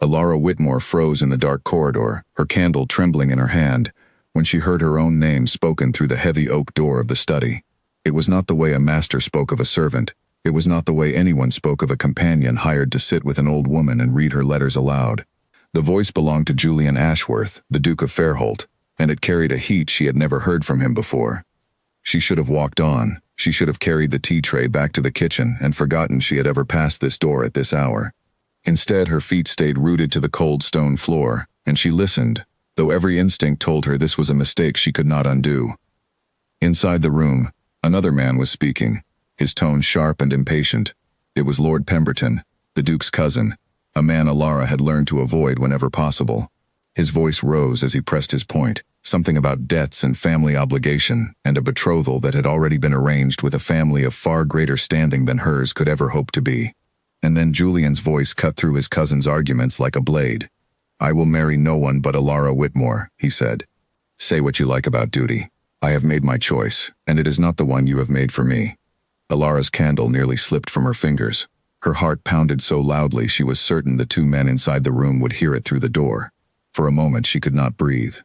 Alara Whitmore froze in the dark corridor, her candle trembling in her hand, when she heard her own name spoken through the heavy oak door of the study. It was not the way a master spoke of a servant. It was not the way anyone spoke of a companion hired to sit with an old woman and read her letters aloud. The voice belonged to Julian Ashworth, the Duke of Fairholt, and it carried a heat she had never heard from him before. She should have walked on. She should have carried the tea tray back to the kitchen and forgotten she had ever passed this door at this hour. Instead, her feet stayed rooted to the cold stone floor, and she listened, though every instinct told her this was a mistake she could not undo. Inside the room, another man was speaking, his tone sharp and impatient. It was Lord Pemberton, the Duke's cousin, a man Alara had learned to avoid whenever possible. His voice rose as he pressed his point, something about debts and family obligation, and a betrothal that had already been arranged with a family of far greater standing than hers could ever hope to be. And then Julian's voice cut through his cousin's arguments like a blade. "I will marry no one but Alara Whitmore," he said. "Say what you like about duty. I have made my choice, and it is not the one you have made for me." Alara's candle nearly slipped from her fingers. Her heart pounded so loudly she was certain the two men inside the room would hear it through the door. For a moment she could not breathe.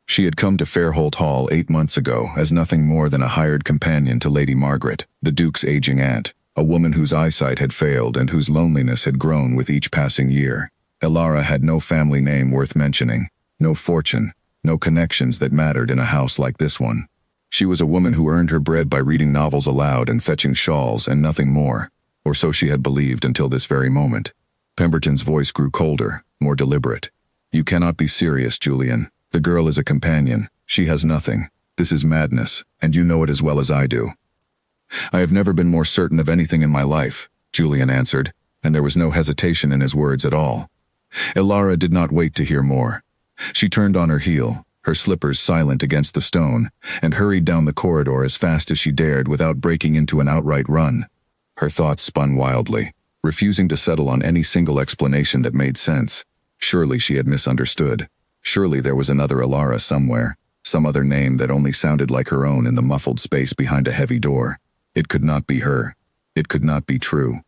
She had come to Fairholt Hall 8 months ago as nothing more than a hired companion to Lady Margaret, the Duke's aging aunt, a woman whose eyesight had failed and whose loneliness had grown with each passing year. Alara had no family name worth mentioning, no fortune, no connections that mattered in a house like this one. She was a woman who earned her bread by reading novels aloud and fetching shawls and nothing more, or so she had believed until this very moment. Pemberton's voice grew colder, more deliberate. "You cannot be serious, Julian. The girl is a companion. She has nothing. This is madness, and you know it as well as I do." "I have never been more certain of anything in my life," Julian answered, and there was no hesitation in his words at all. Alara did not wait to hear more. She turned on her heel, her slippers silent against the stone, and hurried down the corridor as fast as she dared without breaking into an outright run. Her thoughts spun wildly, refusing to settle on any single explanation that made sense. Surely she had misunderstood. Surely there was another Alara somewhere, some other name that only sounded like her own in the muffled space behind a heavy door. It could not be her. It could not be true.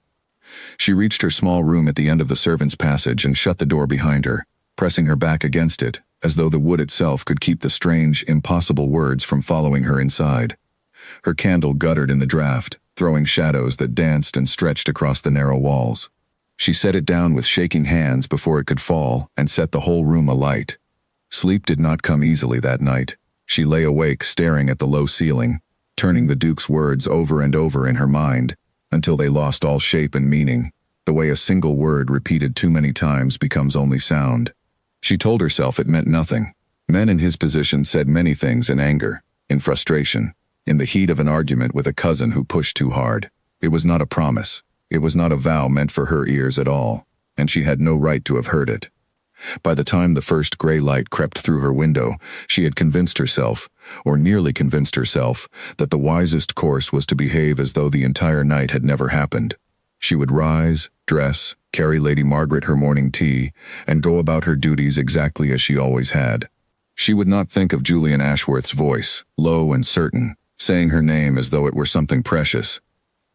She reached her small room at the end of the servants' passage and shut the door behind her, pressing her back against it, as though the wood itself could keep the strange, impossible words from following her inside. Her candle guttered in the draught, throwing shadows that danced and stretched across the narrow walls. She set it down with shaking hands before it could fall and set the whole room alight. Sleep did not come easily that night. She lay awake staring at the low ceiling, turning the Duke's words over and over in her mind, until they lost all shape and meaning, the way a single word repeated too many times becomes only sound. She told herself it meant nothing. Men in his position said many things in anger, in frustration, in the heat of an argument with a cousin who pushed too hard. It was not a promise. It was not a vow meant for her ears at all, and she had no right to have heard it. By the time the first gray light crept through her window, she had convinced herself, or nearly convinced herself, that the wisest course was to behave as though the entire night had never happened. She would rise, dress, carry Lady Margaret her morning tea, and go about her duties exactly as she always had. She would not think of Julian Ashworth's voice, low and certain, saying her name as though it were something precious.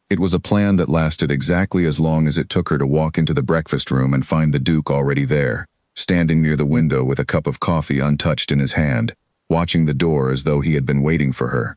It was a plan that lasted exactly as long as it took her to walk into the breakfast room and find the Duke already there, standing near the window with a cup of coffee untouched in his hand, watching the door as though he had been waiting for her.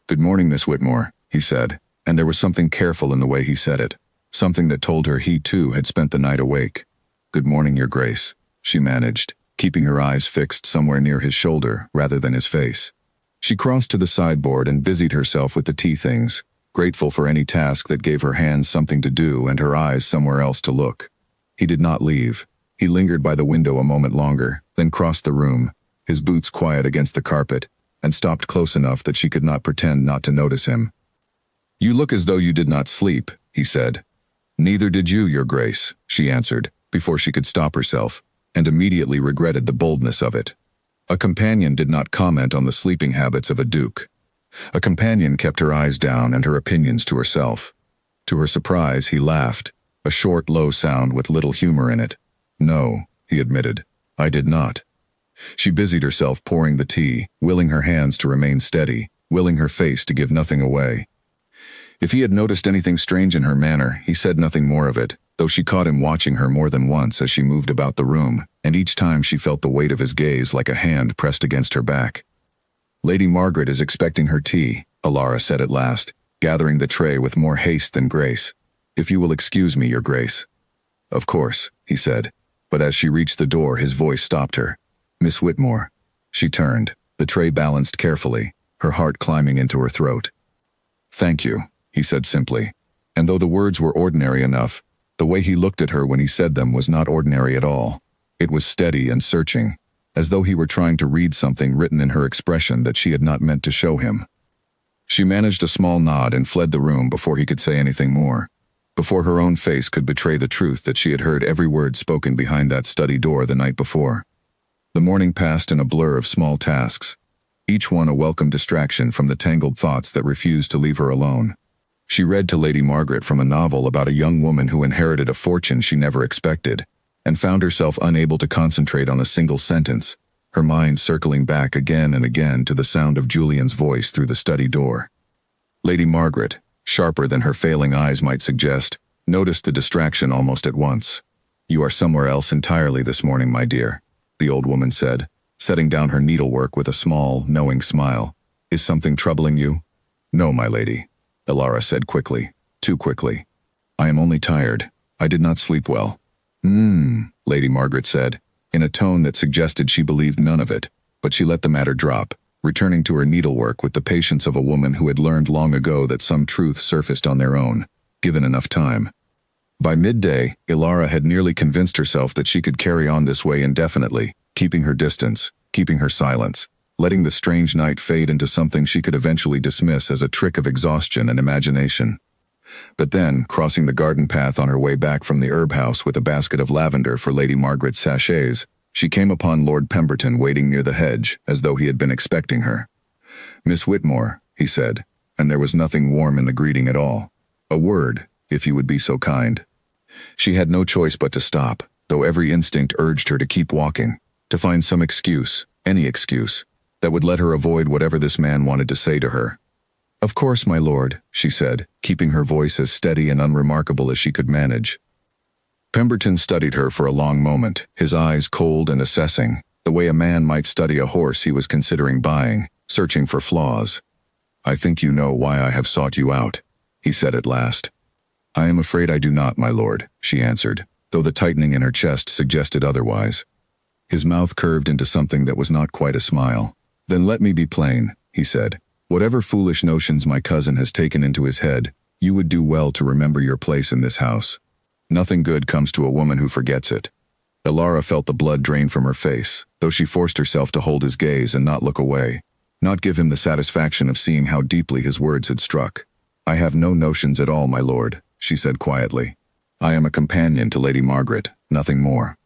"Good morning, Miss Whitmore," he said, and there was something careful in the way he said it, something that told her he too had spent the night awake. "Good morning, Your Grace," she managed, keeping her eyes fixed somewhere near his shoulder rather than his face. She crossed to the sideboard and busied herself with the tea things, grateful for any task that gave her hands something to do and her eyes somewhere else to look. He did not leave. He lingered by the window a moment longer, then crossed the room, his boots quiet against the carpet, and stopped close enough that she could not pretend not to notice him. "You look as though you did not sleep," he said. "Neither did you, Your Grace," she answered, before she could stop herself, and immediately regretted the boldness of it. A companion did not comment on the sleeping habits of a duke. A companion kept her eyes down and her opinions to herself. To her surprise, he laughed, a short, low sound with little humor in it. "No," he admitted, "I did not." She busied herself pouring the tea, willing her hands to remain steady, willing her face to give nothing away. If he had noticed anything strange in her manner, he said nothing more of it, though she caught him watching her more than once as she moved about the room, and each time she felt the weight of his gaze like a hand pressed against her back. "Lady Margaret is expecting her tea," Alara said at last, gathering the tray with more haste than grace. "If you will excuse me, Your Grace." "Of course," he said, but as she reached the door his voice stopped her. "Miss Whitmore." She turned, the tray balanced carefully, her heart climbing into her throat. "Thank you," he said simply, and though the words were ordinary enough, the way he looked at her when he said them was not ordinary at all. It was steady and searching, as though he were trying to read something written in her expression that she had not meant to show him. She managed a small nod and fled the room before he could say anything more, before her own face could betray the truth that she had heard every word spoken behind that study door the night before. The morning passed in a blur of small tasks, each one a welcome distraction from the tangled thoughts that refused to leave her alone. She read to Lady Margaret from a novel about a young woman who inherited a fortune she never expected, and found herself unable to concentrate on a single sentence, her mind circling back again and again to the sound of Julian's voice through the study door. Lady Margaret, sharper than her failing eyes might suggest, noticed the distraction almost at once. "You are somewhere else entirely this morning, my dear," the old woman said, setting down her needlework with a small, knowing smile. "Is something troubling you?" "No, my lady," Alara said quickly, too quickly. "I am only tired. I did not sleep well." Lady Margaret said, in a tone that suggested she believed none of it, but she let the matter drop, returning to her needlework with the patience of a woman who had learned long ago that some truths surfaced on their own, given enough time. By midday, Alara had nearly convinced herself that she could carry on this way indefinitely, keeping her distance, keeping her silence, letting the strange night fade into something she could eventually dismiss as a trick of exhaustion and imagination. But then, crossing the garden path on her way back from the herb house with a basket of lavender for Lady Margaret's sachets, she came upon Lord Pemberton waiting near the hedge, as though he had been expecting her. "Miss Whitmore," he said, and there was nothing warm in the greeting at all. "A word, if you would be so kind." She had no choice but to stop, though every instinct urged her to keep walking, to find some excuse, any excuse, that would let her avoid whatever this man wanted to say to her. "Of course, my lord," she said, keeping her voice as steady and unremarkable as she could manage. Pemberton studied her for a long moment, his eyes cold and assessing, the way a man might study a horse he was considering buying, searching for flaws. "I think you know why I have sought you out," he said at last. "I am afraid I do not, my lord," she answered, though the tightening in her chest suggested otherwise. His mouth curved into something that was not quite a smile. "Then let me be plain," he said. "Whatever foolish notions my cousin has taken into his head, you would do well to remember your place in this house. Nothing good comes to a woman who forgets it." Alara felt the blood drain from her face, though she forced herself to hold his gaze and not look away, not give him the satisfaction of seeing how deeply his words had struck. "I have no notions at all, my lord," she said quietly. "I am a companion to Lady Margaret, nothing more."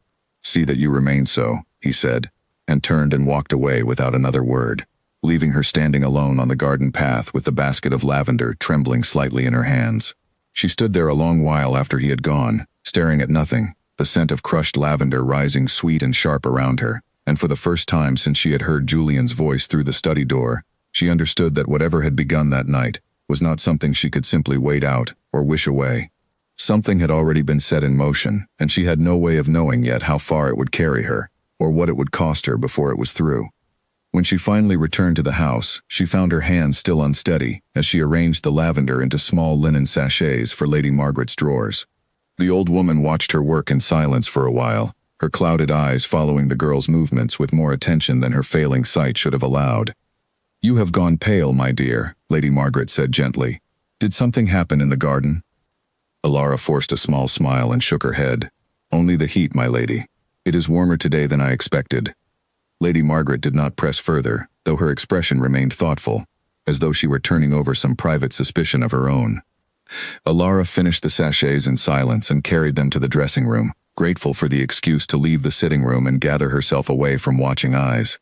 "See that you remain so," he said, and turned and walked away without another word, leaving her standing alone on the garden path with the basket of lavender trembling slightly in her hands. She stood there a long while after he had gone, staring at nothing, the scent of crushed lavender rising sweet and sharp around her, and for the first time since she had heard Julian's voice through the study door, she understood that whatever had begun that night was not something she could simply wait out or wish away. Something had already been set in motion, and she had no way of knowing yet how far it would carry her, or what it would cost her before it was through. When she finally returned to the house, she found her hands still unsteady as she arranged the lavender into small linen sachets for Lady Margaret's drawers. The old woman watched her work in silence for a while, her clouded eyes following the girl's movements with more attention than her failing sight should have allowed. "You have gone pale, my dear," Lady Margaret said gently. "Did something happen in the garden?" Alara forced a small smile and shook her head. "Only the heat, my lady. It is warmer today than I expected." Lady Margaret did not press further, though her expression remained thoughtful, as though she were turning over some private suspicion of her own. Alara finished the sachets in silence and carried them to the dressing room, grateful for the excuse to leave the sitting room and gather herself away from watching eyes.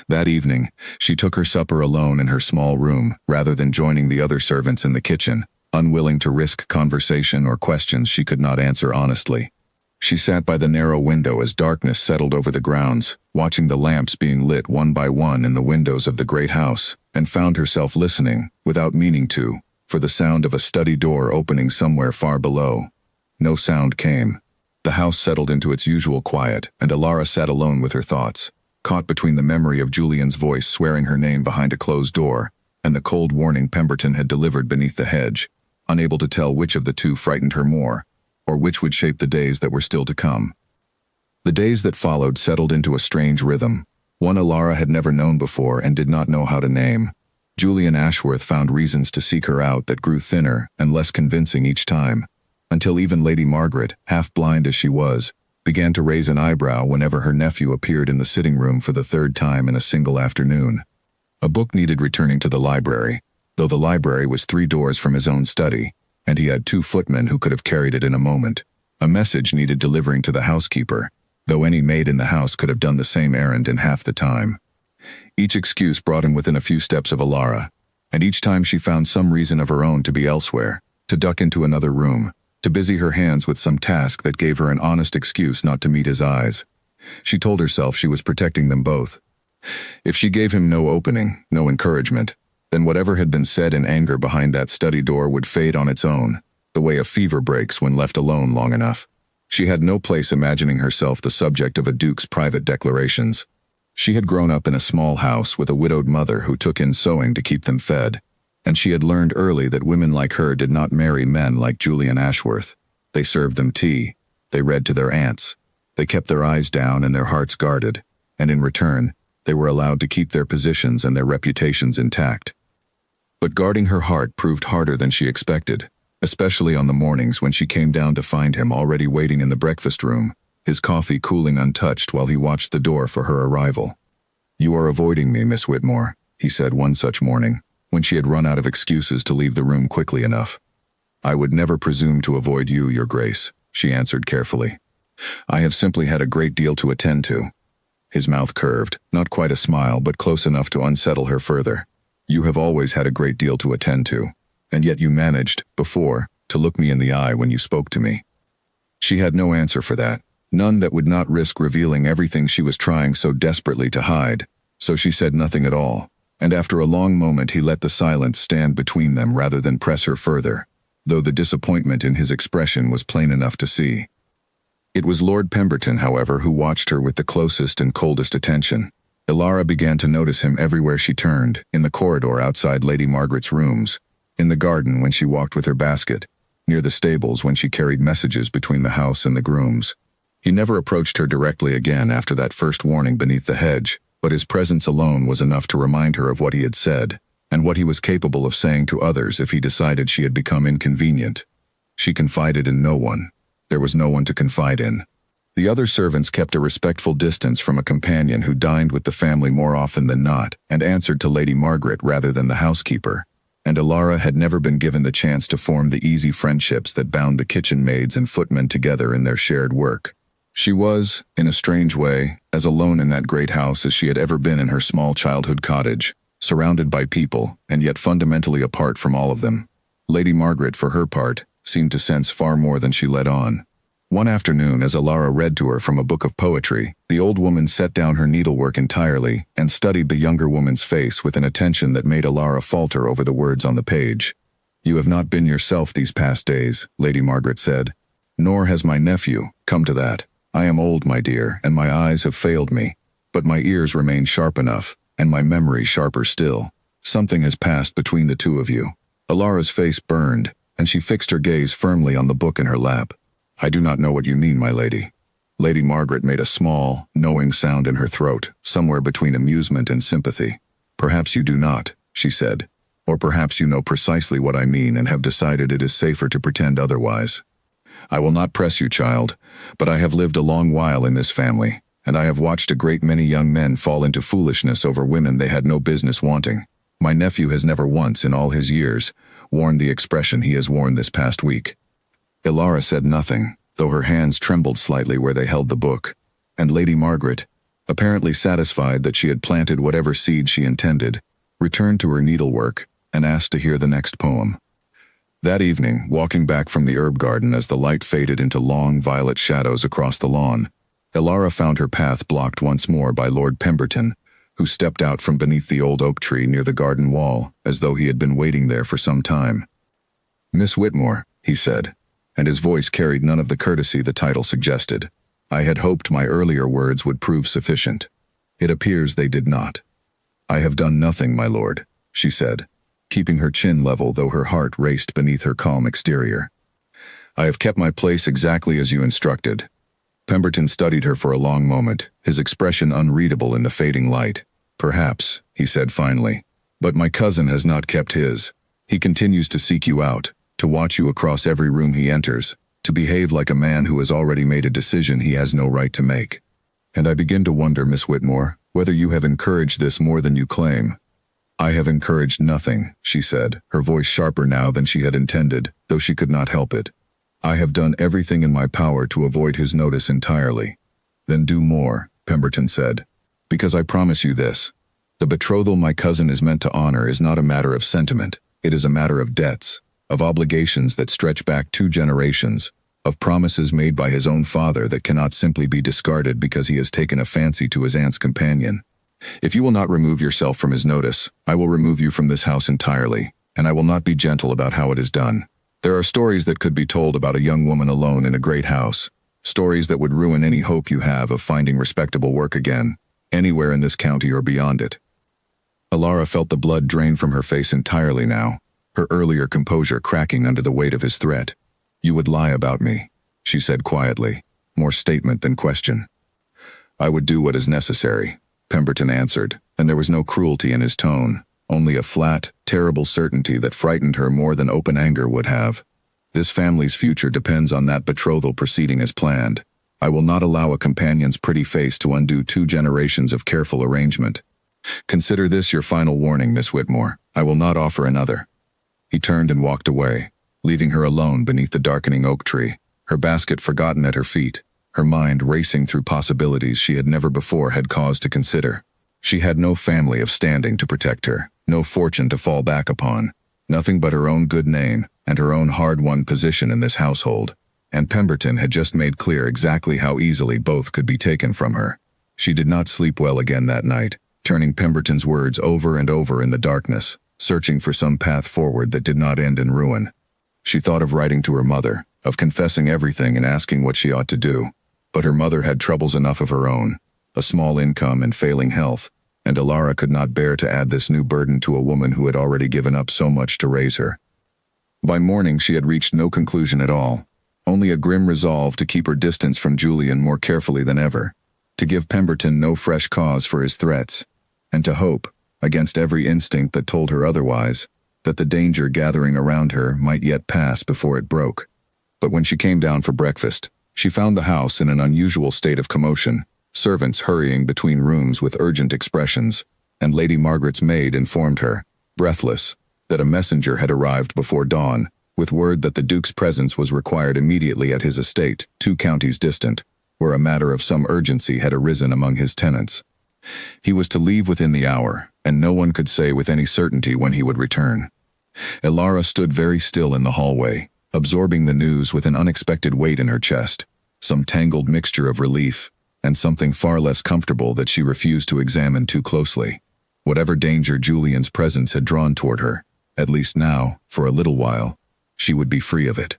That evening, she took her supper alone in her small room rather than joining the other servants in the kitchen, unwilling to risk conversation or questions she could not answer honestly. She sat by the narrow window as darkness settled over the grounds, watching the lamps being lit one by one in the windows of the great house, and found herself listening, without meaning to, for the sound of a study door opening somewhere far below. No sound came. The house settled into its usual quiet, and Alara sat alone with her thoughts, caught between the memory of Julian's voice swearing her name behind a closed door, and the cold warning Pemberton had delivered beneath the hedge, unable to tell which of the two frightened her more, or which would shape the days that were still to come. The days that followed settled into a strange rhythm, one Alara had never known before and did not know how to name. Julian Ashworth found reasons to seek her out that grew thinner and less convincing each time, until even Lady Margaret, half-blind as she was, began to raise an eyebrow whenever her nephew appeared in the sitting room for the third time in a single afternoon. A book needed returning to the library, though the library was 3 doors from his own study, and he had 2 footmen who could have carried it in a moment. A message needed delivering to the housekeeper, though any maid in the house could have done the same errand in half the time. Each excuse brought him within a few steps of Alara, and each time she found some reason of her own to be elsewhere, to duck into another room, to busy her hands with some task that gave her an honest excuse not to meet his eyes. She told herself she was protecting them both. If she gave him no opening, no encouragement, then whatever had been said in anger behind that study door would fade on its own, the way a fever breaks when left alone long enough. She had no place imagining herself the subject of a duke's private declarations. She had grown up in a small house with a widowed mother who took in sewing to keep them fed, and she had learned early that women like her did not marry men like Julian Ashworth. They served them tea, they read to their aunts, they kept their eyes down and their hearts guarded, and in return, they were allowed to keep their positions and their reputations intact. But guarding her heart proved harder than she expected, especially on the mornings when she came down to find him already waiting in the breakfast room, his coffee cooling untouched while he watched the door for her arrival. "You are avoiding me, Miss Whitmore," he said one such morning, when she had run out of excuses to leave the room quickly enough. "I would never presume to avoid you, Your Grace," she answered carefully. "I have simply had a great deal to attend to." His mouth curved, not quite a smile but close enough to unsettle her further. "You have always had a great deal to attend to, and yet you managed, before, to look me in the eye when you spoke to me." She had no answer for that, none that would not risk revealing everything she was trying so desperately to hide, so she said nothing at all, and after a long moment he let the silence stand between them rather than press her further, though the disappointment in his expression was plain enough to see. It was Lord Pemberton, however, who watched her with the closest and coldest attention. Alara began to notice him everywhere she turned, in the corridor outside Lady Margaret's rooms, in the garden when she walked with her basket, near the stables when she carried messages between the house and the grooms. He never approached her directly again after that first warning beneath the hedge, but his presence alone was enough to remind her of what he had said, and what he was capable of saying to others if he decided she had become inconvenient. She confided in no one. There was no one to confide in. The other servants kept a respectful distance from a companion who dined with the family more often than not, and answered to Lady Margaret rather than the housekeeper, and Alara had never been given the chance to form the easy friendships that bound the kitchen maids and footmen together in their shared work. She was, in a strange way, as alone in that great house as she had ever been in her small childhood cottage, surrounded by people, and yet fundamentally apart from all of them. Lady Margaret, for her part, seemed to sense far more than she let on. One afternoon, as Alara read to her from a book of poetry, the old woman set down her needlework entirely and studied the younger woman's face with an attention that made Alara falter over the words on the page. "You have not been yourself these past days," Lady Margaret said. "Nor has my nephew, come to that. I am old, my dear, and my eyes have failed me, but my ears remain sharp enough, and my memory sharper still. Something has passed between the two of you." Alara's face burned, and she fixed her gaze firmly on the book in her lap. "I do not know what you mean, my lady." Lady Margaret made a small, knowing sound in her throat, somewhere between amusement and sympathy. "Perhaps you do not," she said. "Or perhaps you know precisely what I mean and have decided it is safer to pretend otherwise. I will not press you, child, but I have lived a long while in this family, and I have watched a great many young men fall into foolishness over women they had no business wanting. My nephew has never once, in all his years, worn the expression he has worn this past week." Alara said nothing, though her hands trembled slightly where they held the book, and Lady Margaret, apparently satisfied that she had planted whatever seed she intended, returned to her needlework and asked to hear the next poem. That evening, walking back from the herb garden as the light faded into long violet shadows across the lawn, Alara found her path blocked once more by Lord Pemberton, who stepped out from beneath the old oak tree near the garden wall, as though he had been waiting there for some time. "Miss Whitmore," he said. and his voice carried none of the courtesy the title suggested. I had hoped my earlier words would prove sufficient. It appears they did not. I have done nothing, my lord, she said, keeping her chin level though her heart raced beneath her calm exterior. I have kept my place exactly as you instructed. Pemberton studied her for a long moment, his expression unreadable in the fading light. Perhaps, he said finally, but my cousin has not kept his. He continues to seek you out, to watch you across every room he enters, to behave like a man who has already made a decision he has no right to make. And I begin to wonder, Miss Whitmore, whether you have encouraged this more than you claim. I have encouraged nothing, she said, her voice sharper now than she had intended, though she could not help it. I have done everything in my power to avoid his notice entirely. Then do more, Pemberton said, because I promise you this. The betrothal my cousin is meant to honor is not a matter of sentiment. It is a matter of debts, of obligations that stretch back 2 generations, of promises made by his own father that cannot simply be discarded because he has taken a fancy to his aunt's companion. If you will not remove yourself from his notice, I will remove you from this house entirely, and I will not be gentle about how it is done. There are stories that could be told about a young woman alone in a great house, stories that would ruin any hope you have of finding respectable work again, anywhere in this county or beyond it. Alara felt the blood drain from her face entirely now, her earlier composure cracking under the weight of his threat. You would lie about me, she said quietly, more statement than question. I would do what is necessary, Pemberton answered, and there was no cruelty in his tone, only a flat, terrible certainty that frightened her more than open anger would have. This family's future depends on that betrothal proceeding as planned. I will not allow a companion's pretty face to undo 2 generations of careful arrangement. Consider this your final warning, Miss Whitmore. I will not offer another. He turned and walked away, leaving her alone beneath the darkening oak tree, her basket forgotten at her feet, her mind racing through possibilities she had never before had cause to consider. She had no family of standing to protect her, no fortune to fall back upon, nothing but her own good name and her own hard-won position in this household, and Pemberton had just made clear exactly how easily both could be taken from her. She did not sleep well again that night, turning Pemberton's words over and over in the darkness, searching for some path forward that did not end in ruin. She thought of writing to her mother, of confessing everything and asking what she ought to do, but her mother had troubles enough of her own, a small income and failing health, and Alara could not bear to add this new burden to a woman who had already given up so much to raise her. By morning she had reached no conclusion at all, only a grim resolve to keep her distance from Julian more carefully than ever, to give Pemberton no fresh cause for his threats, and to hope, against every instinct that told her otherwise, that the danger gathering around her might yet pass before it broke. But when she came down for breakfast, she found the house in an unusual state of commotion, servants hurrying between rooms with urgent expressions, and Lady Margaret's maid informed her, breathless, that a messenger had arrived before dawn, with word that the Duke's presence was required immediately at his estate, 2 counties distant, where a matter of some urgency had arisen among his tenants. He was to leave within the hour, and no one could say with any certainty when he would return. Alara stood very still in the hallway, absorbing the news with an unexpected weight in her chest, some tangled mixture of relief, and something far less comfortable that she refused to examine too closely. Whatever danger Julian's presence had drawn toward her, at least now, for a little while, she would be free of it.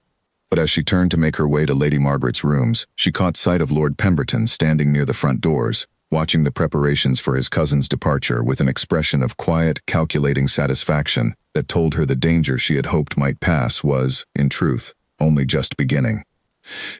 But as she turned to make her way to Lady Margaret's rooms, she caught sight of Lord Pemberton standing near the front doors, watching the preparations for his cousin's departure with an expression of quiet, calculating satisfaction that told her the danger she had hoped might pass was, in truth, only just beginning.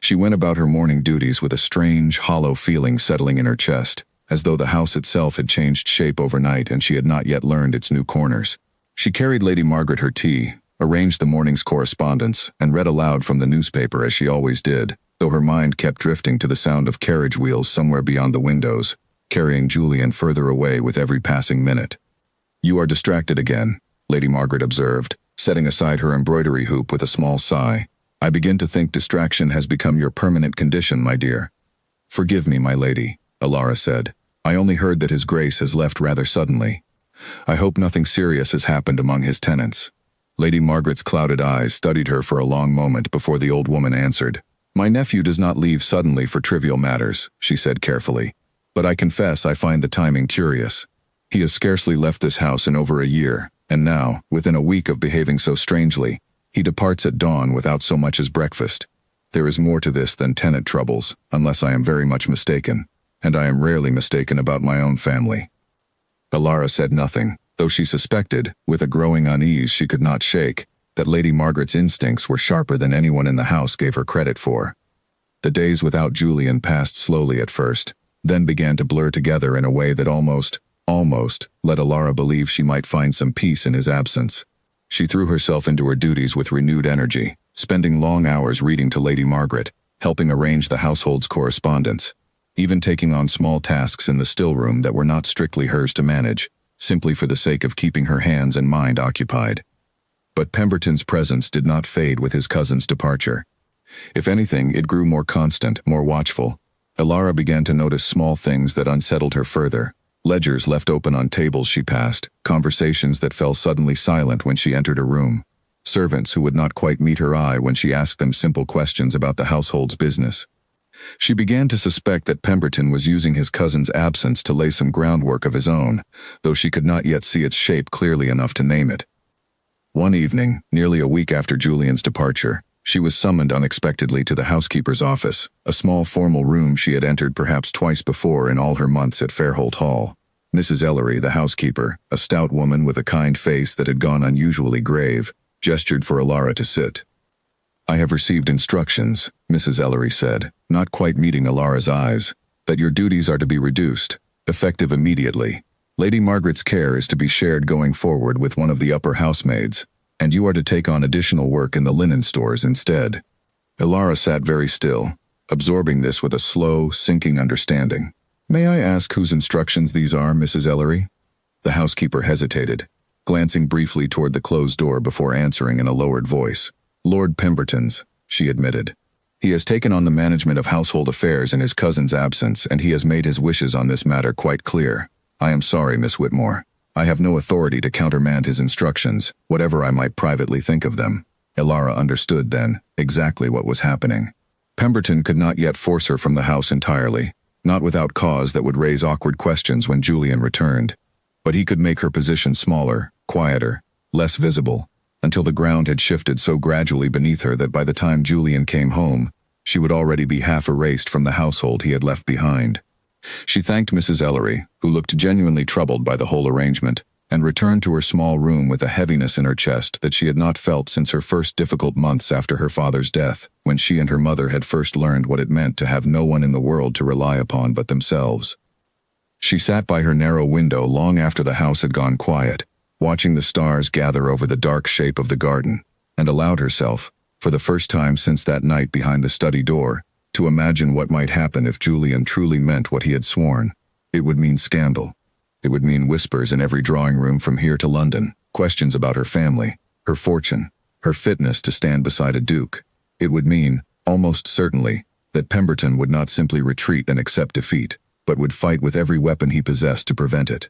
She went about her morning duties with a strange, hollow feeling settling in her chest, as though the house itself had changed shape overnight and she had not yet learned its new corners. She carried Lady Margaret her tea, arranged the morning's correspondence, and read aloud from the newspaper as she always did, though her mind kept drifting to the sound of carriage wheels somewhere beyond the windows, carrying Julian further away with every passing minute. You are distracted again, Lady Margaret observed, setting aside her embroidery hoop with a small sigh. I begin to think distraction has become your permanent condition, my dear. Forgive me, my lady, Alara said. I only heard that his grace has left rather suddenly. I hope nothing serious has happened among his tenants. Lady Margaret's clouded eyes studied her for a long moment before the old woman answered. My nephew does not leave suddenly for trivial matters, she said carefully. But I confess I find the timing curious. He has scarcely left this house in over a year, and now, within a week of behaving so strangely, He departs at dawn without so much as breakfast. There is more to this than tenant troubles, unless I am very much mistaken, and I am rarely mistaken about my own family." Alara said nothing, though she suspected, with a growing unease she could not shake, that Lady Margaret's instincts were sharper than anyone in the house gave her credit for. The days without Julian passed slowly at first, then began to blur together in a way that almost led Alara believe she might find some peace in his absence. She threw herself into her duties with renewed energy, spending long hours reading to Lady Margaret, helping arrange the household's correspondence, even taking on small tasks in the still room that were not strictly hers to manage, simply for the sake of keeping her hands and mind occupied. But Pemberton's presence did not fade with his cousin's departure. If anything, it grew more constant, more watchful. Alara began to notice small things that unsettled her further. Ledgers left open on tables she passed, conversations that fell suddenly silent when she entered a room, servants who would not quite meet her eye when she asked them simple questions about the household's business. She began to suspect that Pemberton was using his cousin's absence to lay some groundwork of his own, though she could not yet see its shape clearly enough to name it. One evening, nearly a week after Julian's departure, she was summoned unexpectedly to the housekeeper's office, a small formal room she had entered perhaps twice before in all her months at Fairholt Hall. Mrs. Ellery, the housekeeper, a stout woman with a kind face that had gone unusually grave, gestured for Alara to sit. "I have received instructions," Mrs. Ellery said, not quite meeting Alara's eyes, "that your duties are to be reduced, effective immediately. Lady Margaret's care is to be shared going forward with one of the upper housemaids, and you are to take on additional work in the linen stores instead." Alara sat very still, absorbing this with a slow, sinking understanding. "May I ask whose instructions these are, Mrs. Ellery?" The housekeeper hesitated, glancing briefly toward the closed door before answering in a lowered voice. "Lord Pemberton's," she admitted. "He has taken on the management of household affairs in his cousin's absence, and he has made his wishes on this matter quite clear. I am sorry, Miss Whitmore. I have no authority to countermand his instructions, whatever I might privately think of them." Alara understood then exactly what was happening. Pemberton could not yet force her from the house entirely, not without cause that would raise awkward questions when Julian returned. But he could make her position smaller, quieter, less visible, until the ground had shifted so gradually beneath her that by the time Julian came home, she would already be half erased from the household he had left behind. She thanked Mrs. Ellery, who looked genuinely troubled by the whole arrangement, and returned to her small room with a heaviness in her chest that she had not felt since her first difficult months after her father's death, when she and her mother had first learned what it meant to have no one in the world to rely upon but themselves. She sat by her narrow window long after the house had gone quiet, watching the stars gather over the dark shape of the garden, and allowed herself, for the first time since that night behind the study door, to imagine what might happen if Julian truly meant what he had sworn. It would mean scandal. It would mean whispers in every drawing room from here to London, questions about her family, her fortune, her fitness to stand beside a duke. It would mean, almost certainly, that Pemberton would not simply retreat and accept defeat, but would fight with every weapon he possessed to prevent it.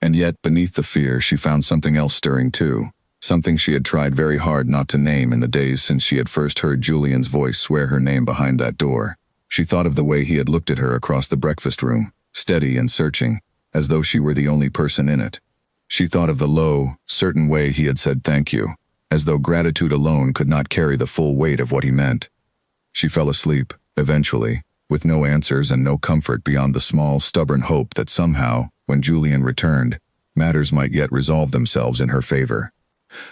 And yet, beneath the fear, she found something else stirring too, something she had tried very hard not to name in the days since she had first heard Julian's voice swear her name behind that door. She thought of the way he had looked at her across the breakfast room, steady and searching, as though she were the only person in it. She thought of the low, certain way he had said thank you, as though gratitude alone could not carry the full weight of what he meant. She fell asleep, eventually, with no answers and no comfort beyond the small, stubborn hope that somehow, when Julian returned, matters might yet resolve themselves in her favor.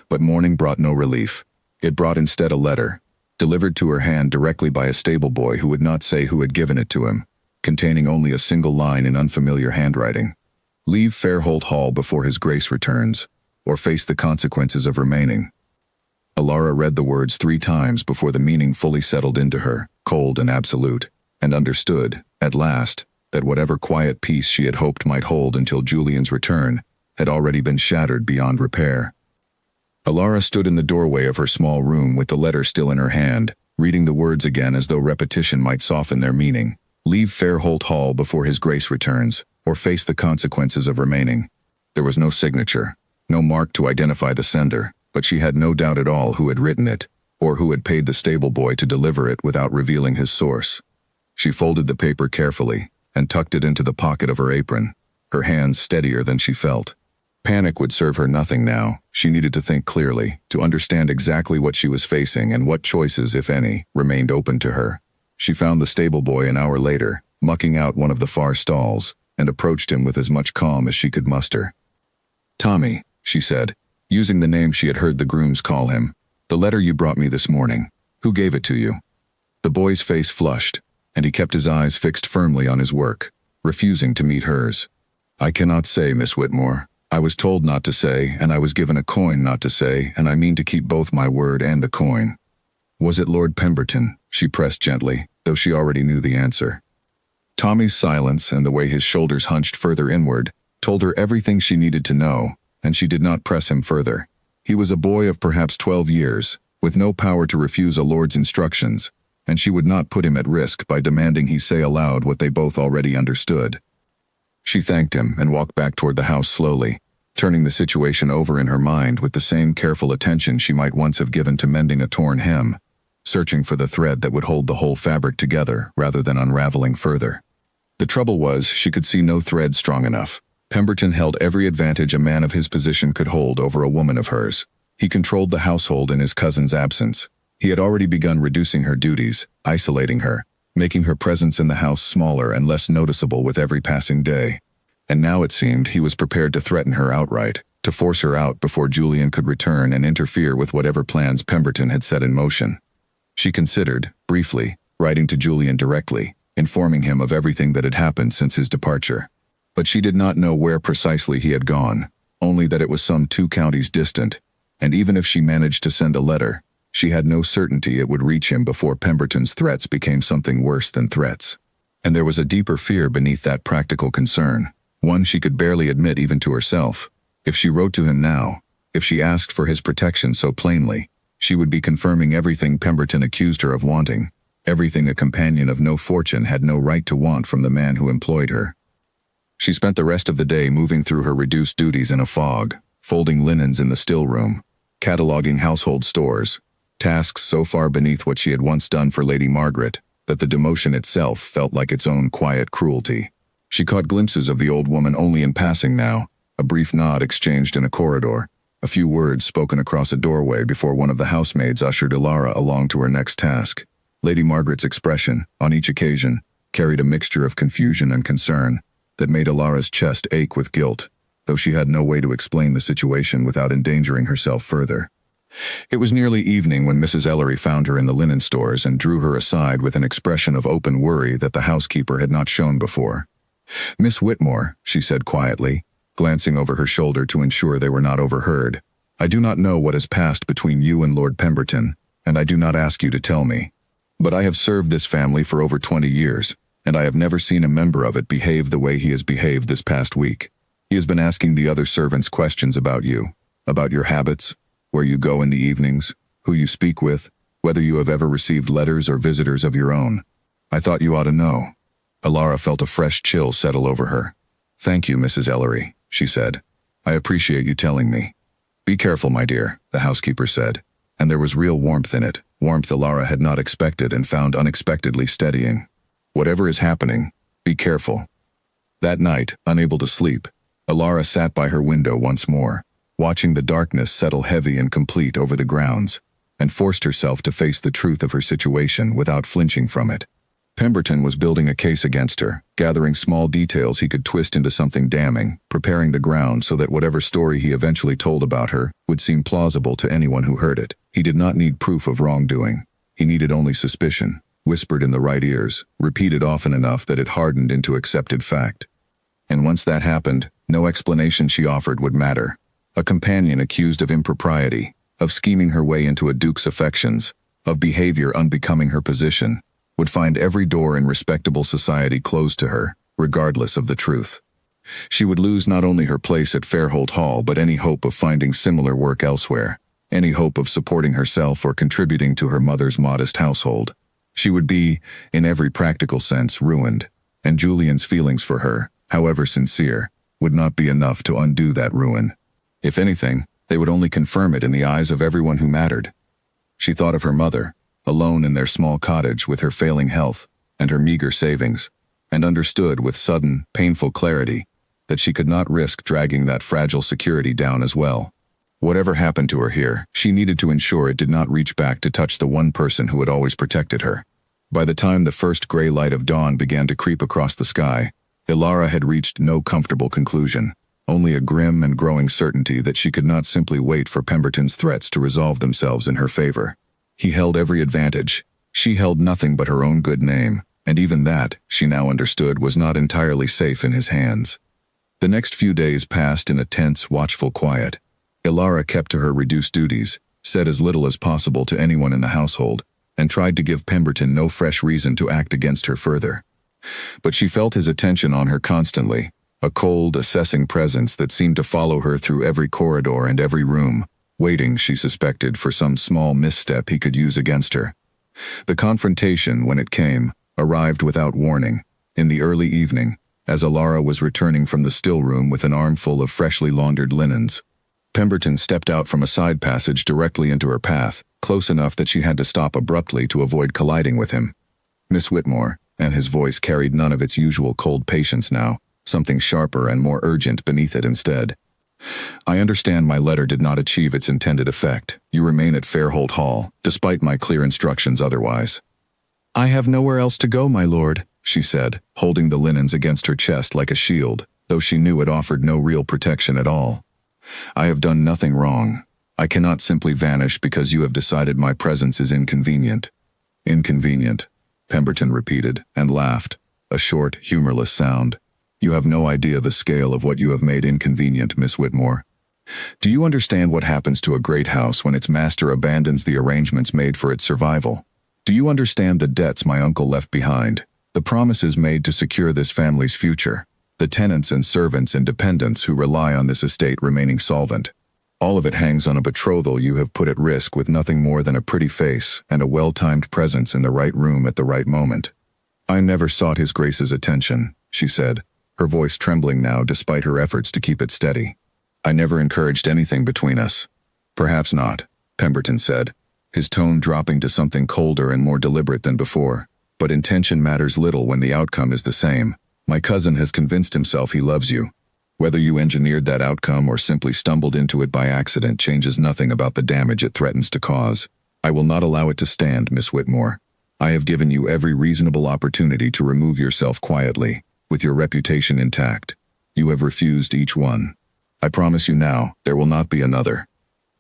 But morning brought no relief. It brought instead a letter, delivered to her hand directly by a stable boy who would not say who had given it to him, containing only a single line in unfamiliar handwriting. "Leave Fairholt Hall before his grace returns, or face the consequences of remaining." Alara read the words 3 times before the meaning fully settled into her, cold and absolute, and understood, at last, that whatever quiet peace she had hoped might hold until Julian's return had already been shattered beyond repair. Alara stood in the doorway of her small room with the letter still in her hand, reading the words again as though repetition might soften their meaning. "Leave Fairholt Hall before his grace returns, or face the consequences of remaining." There was no signature, no mark to identify the sender, but she had no doubt at all who had written it, or who had paid the stable boy to deliver it without revealing his source. She folded the paper carefully and tucked it into the pocket of her apron, her hands steadier than she felt. Panic would serve her nothing now. She needed to think clearly, to understand exactly what she was facing and what choices, if any, remained open to her. She found the stable boy an hour later, mucking out one of the far stalls, and approached him with as much calm as she could muster. "Tommy," she said, using the name she had heard the grooms call him, "the letter you brought me this morning. Who gave it to you?" The boy's face flushed, and he kept his eyes fixed firmly on his work, refusing to meet hers. "I cannot say, Miss Whitmore. I was told not to say, and I was given a coin not to say, and I mean to keep both my word and the coin." "Was it Lord Pemberton?" she pressed gently, though she already knew the answer. Tommy's silence and the way his shoulders hunched further inward told her everything she needed to know, and she did not press him further. He was a boy of perhaps 12 years, with no power to refuse a lord's instructions, and she would not put him at risk by demanding he say aloud what they both already understood. She thanked him and walked back toward the house slowly, turning the situation over in her mind with the same careful attention she might once have given to mending a torn hem, searching for the thread that would hold the whole fabric together rather than unraveling further. The trouble was, she could see no thread strong enough. Pemberton held every advantage a man of his position could hold over a woman of hers. He controlled the household in his cousin's absence. He had already begun reducing her duties, isolating her, making her presence in the house smaller and less noticeable with every passing day. And now it seemed he was prepared to threaten her outright, to force her out before Julian could return and interfere with whatever plans Pemberton had set in motion. She considered, briefly, writing to Julian directly, informing him of everything that had happened since his departure. But she did not know where precisely he had gone, only that it was some 2 counties distant, and even if she managed to send a letter, she had no certainty it would reach him before Pemberton's threats became something worse than threats. And there was a deeper fear beneath that practical concern, one she could barely admit even to herself. If she wrote to him now, if she asked for his protection so plainly, she would be confirming everything Pemberton accused her of wanting, everything a companion of no fortune had no right to want from the man who employed her. She spent the rest of the day moving through her reduced duties in a fog, folding linens in the still room, cataloging household stores, tasks so far beneath what she had once done for Lady Margaret that the demotion itself felt like its own quiet cruelty. She caught glimpses of the old woman only in passing now, a brief nod exchanged in a corridor, a few words spoken across a doorway before one of the housemaids ushered Ilara along to her next task. Lady Margaret's expression, on each occasion, carried a mixture of confusion and concern that made Ilara's chest ache with guilt, though she had no way to explain the situation without endangering herself further. It was nearly evening when Mrs. Ellery found her in the linen stores and drew her aside with an expression of open worry that the housekeeper had not shown before. "Miss Whitmore," she said quietly, glancing over her shoulder to ensure they were not overheard, "I do not know what has passed between you and Lord Pemberton, and I do not ask you to tell me. But I have served this family for over 20 years, and I have never seen a member of it behave the way he has behaved this past week. He has been asking the other servants questions about you, about your habits, where you go in the evenings, who you speak with, whether you have ever received letters or visitors of your own. I thought you ought to know." Ilara felt a fresh chill settle over her. "Thank you, Mrs. Ellery," she said. "I appreciate you telling me." "Be careful, my dear," the housekeeper said, and there was real warmth in it, warmth Ilara had not expected and found unexpectedly steadying. "Whatever is happening, be careful." That night, unable to sleep, Ilara sat by her window once more, watching the darkness settle heavy and complete over the grounds, and forced herself to face the truth of her situation without flinching from it. Pemberton was building a case against her, gathering small details he could twist into something damning, preparing the ground so that whatever story he eventually told about her would seem plausible to anyone who heard it. He did not need proof of wrongdoing. He needed only suspicion, whispered in the right ears, repeated often enough that it hardened into accepted fact. And once that happened, no explanation she offered would matter. A companion accused of impropriety, of scheming her way into a duke's affections, of behavior unbecoming her position, would find every door in respectable society closed to her, regardless of the truth. She would lose not only her place at Fairholt Hall but any hope of finding similar work elsewhere, any hope of supporting herself or contributing to her mother's modest household. She would be, in every practical sense, ruined, and Julian's feelings for her, however sincere, would not be enough to undo that ruin. If anything, they would only confirm it in the eyes of everyone who mattered. She thought of her mother, alone in their small cottage with her failing health and her meager savings, and understood with sudden, painful clarity that she could not risk dragging that fragile security down as well. Whatever happened to her here, she needed to ensure it did not reach back to touch the one person who had always protected her. By the time the first gray light of dawn began to creep across the sky, Ilara had reached no comfortable conclusion, only a grim and growing certainty that she could not simply wait for Pemberton's threats to resolve themselves in her favor. He held every advantage. She held nothing but her own good name, and even that, she now understood, was not entirely safe in his hands. The next few days passed in a tense, watchful quiet. Ilara kept to her reduced duties, said as little as possible to anyone in the household, and tried to give Pemberton no fresh reason to act against her further. But she felt his attention on her constantly, a cold, assessing presence that seemed to follow her through every corridor and every room, waiting, she suspected, for some small misstep he could use against her. The confrontation, when it came, arrived without warning, in the early evening, as Ilara was returning from the still room with an armful of freshly laundered linens. Pemberton stepped out from a side passage directly into her path, close enough that she had to stop abruptly to avoid colliding with him. "Miss Whitmore," and his voice carried none of its usual cold patience now, something sharper and more urgent beneath it instead. "I understand my letter did not achieve its intended effect. You remain at Fairholt Hall, despite my clear instructions otherwise." "I have nowhere else to go, my lord," she said, holding the linens against her chest like a shield, though she knew it offered no real protection at all. "I have done nothing wrong. I cannot simply vanish because you have decided my presence is inconvenient." "Inconvenient," Pemberton repeated, and laughed, a short, humorless sound. "You have no idea the scale of what you have made inconvenient, Miss Whitmore. Do you understand what happens to a great house when its master abandons the arrangements made for its survival? Do you understand the debts my uncle left behind, the promises made to secure this family's future, the tenants and servants and dependents who rely on this estate remaining solvent? All of it hangs on a betrothal you have put at risk with nothing more than a pretty face and a well-timed presence in the right room at the right moment." "I never sought His Grace's attention," she said, her voice trembling now despite her efforts to keep it steady. "I never encouraged anything between us." "Perhaps not," Pemberton said, his tone dropping to something colder and more deliberate than before. "But intention matters little when the outcome is the same. My cousin has convinced himself he loves you. Whether you engineered that outcome or simply stumbled into it by accident changes nothing about the damage it threatens to cause. I will not allow it to stand, Miss Whitmore. I have given you every reasonable opportunity to remove yourself quietly, with your reputation intact. You have refused each one. I promise you now, there will not be another."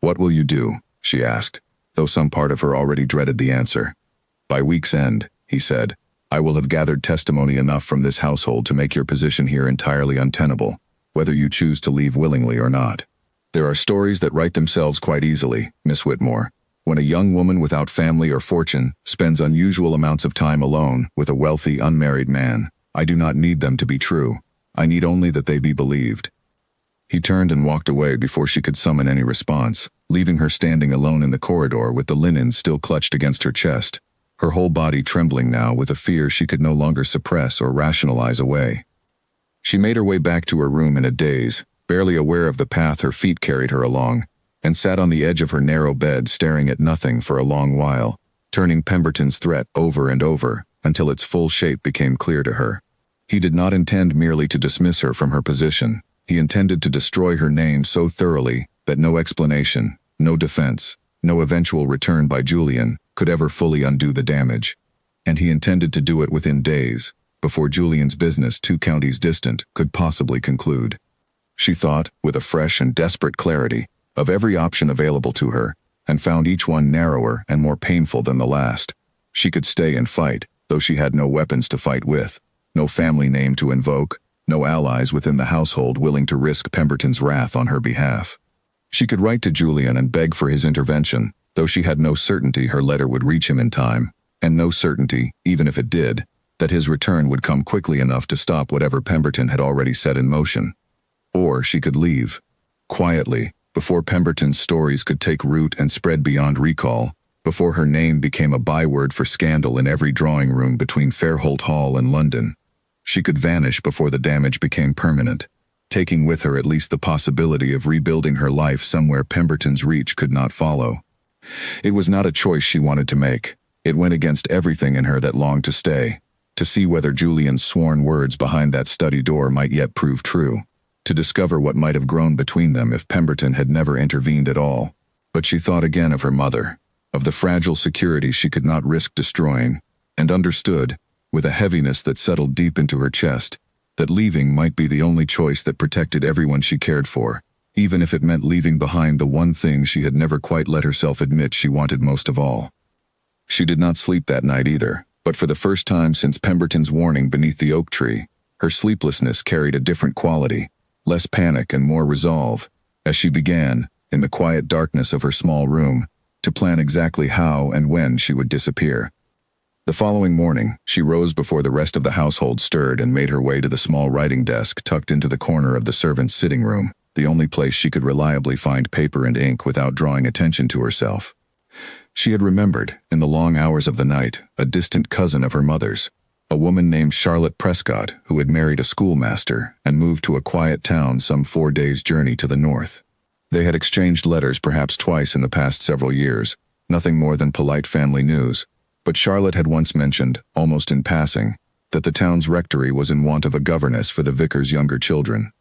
"What will you do?" she asked, though some part of her already dreaded the answer. "By week's end," he said, "I will have gathered testimony enough from this household to make your position here entirely untenable, whether you choose to leave willingly or not. There are stories that write themselves quite easily, Miss Whitmore. When a young woman without family or fortune spends unusual amounts of time alone with a wealthy, unmarried man, I do not need them to be true. I need only that they be believed." He turned and walked away before she could summon any response, leaving her standing alone in the corridor with the linens still clutched against her chest, her whole body trembling now with a fear she could no longer suppress or rationalize away. She made her way back to her room in a daze, barely aware of the path her feet carried her along, and sat on the edge of her narrow bed staring at nothing for a long while, turning Pemberton's threat over and over until its full shape became clear to her. He did not intend merely to dismiss her from her position. He intended to destroy her name so thoroughly that no explanation, no defense, no eventual return by Julian could ever fully undo the damage. And he intended to do it within days, before Julian's business 2 counties distant could possibly conclude. She thought, with a fresh and desperate clarity, of every option available to her, and found each one narrower and more painful than the last. She could stay and fight, though she had no weapons to fight with, no family name to invoke, no allies within the household willing to risk Pemberton's wrath on her behalf. She could write to Julian and beg for his intervention, though she had no certainty her letter would reach him in time, and no certainty, even if it did, that his return would come quickly enough to stop whatever Pemberton had already set in motion. Or she could leave, quietly, before Pemberton's stories could take root and spread beyond recall, before her name became a byword for scandal in every drawing room between Fairholt Hall and London. She could vanish before the damage became permanent, taking with her at least the possibility of rebuilding her life somewhere Pemberton's reach could not follow. It was not a choice she wanted to make. It went against everything in her that longed to stay, to see whether Julian's sworn words behind that study door might yet prove true. to discover what might have grown between them if Pemberton had never intervened at all. But she thought again of her mother, of the fragile security she could not risk destroying, and understood, with a heaviness that settled deep into her chest, that leaving might be the only choice that protected everyone she cared for, even if it meant leaving behind the one thing she had never quite let herself admit she wanted most of all. She did not sleep that night either, but for the first time since Pemberton's warning beneath the oak tree, her sleeplessness carried a different quality, less panic and more resolve, as she began, in the quiet darkness of her small room, to plan exactly how and when she would disappear. The following morning, she rose before the rest of the household stirred and made her way to the small writing desk tucked into the corner of the servants' sitting room, the only place she could reliably find paper and ink without drawing attention to herself. She had remembered, in the long hours of the night, a distant cousin of her mother's, a woman named Charlotte Prescott, who had married a schoolmaster and moved to a quiet town some 4 days' journey to the north. They had exchanged letters perhaps twice in the past several years, nothing more than polite family news, but Charlotte had once mentioned, almost in passing, that the town's rectory was in want of a governess for the vicar's younger children.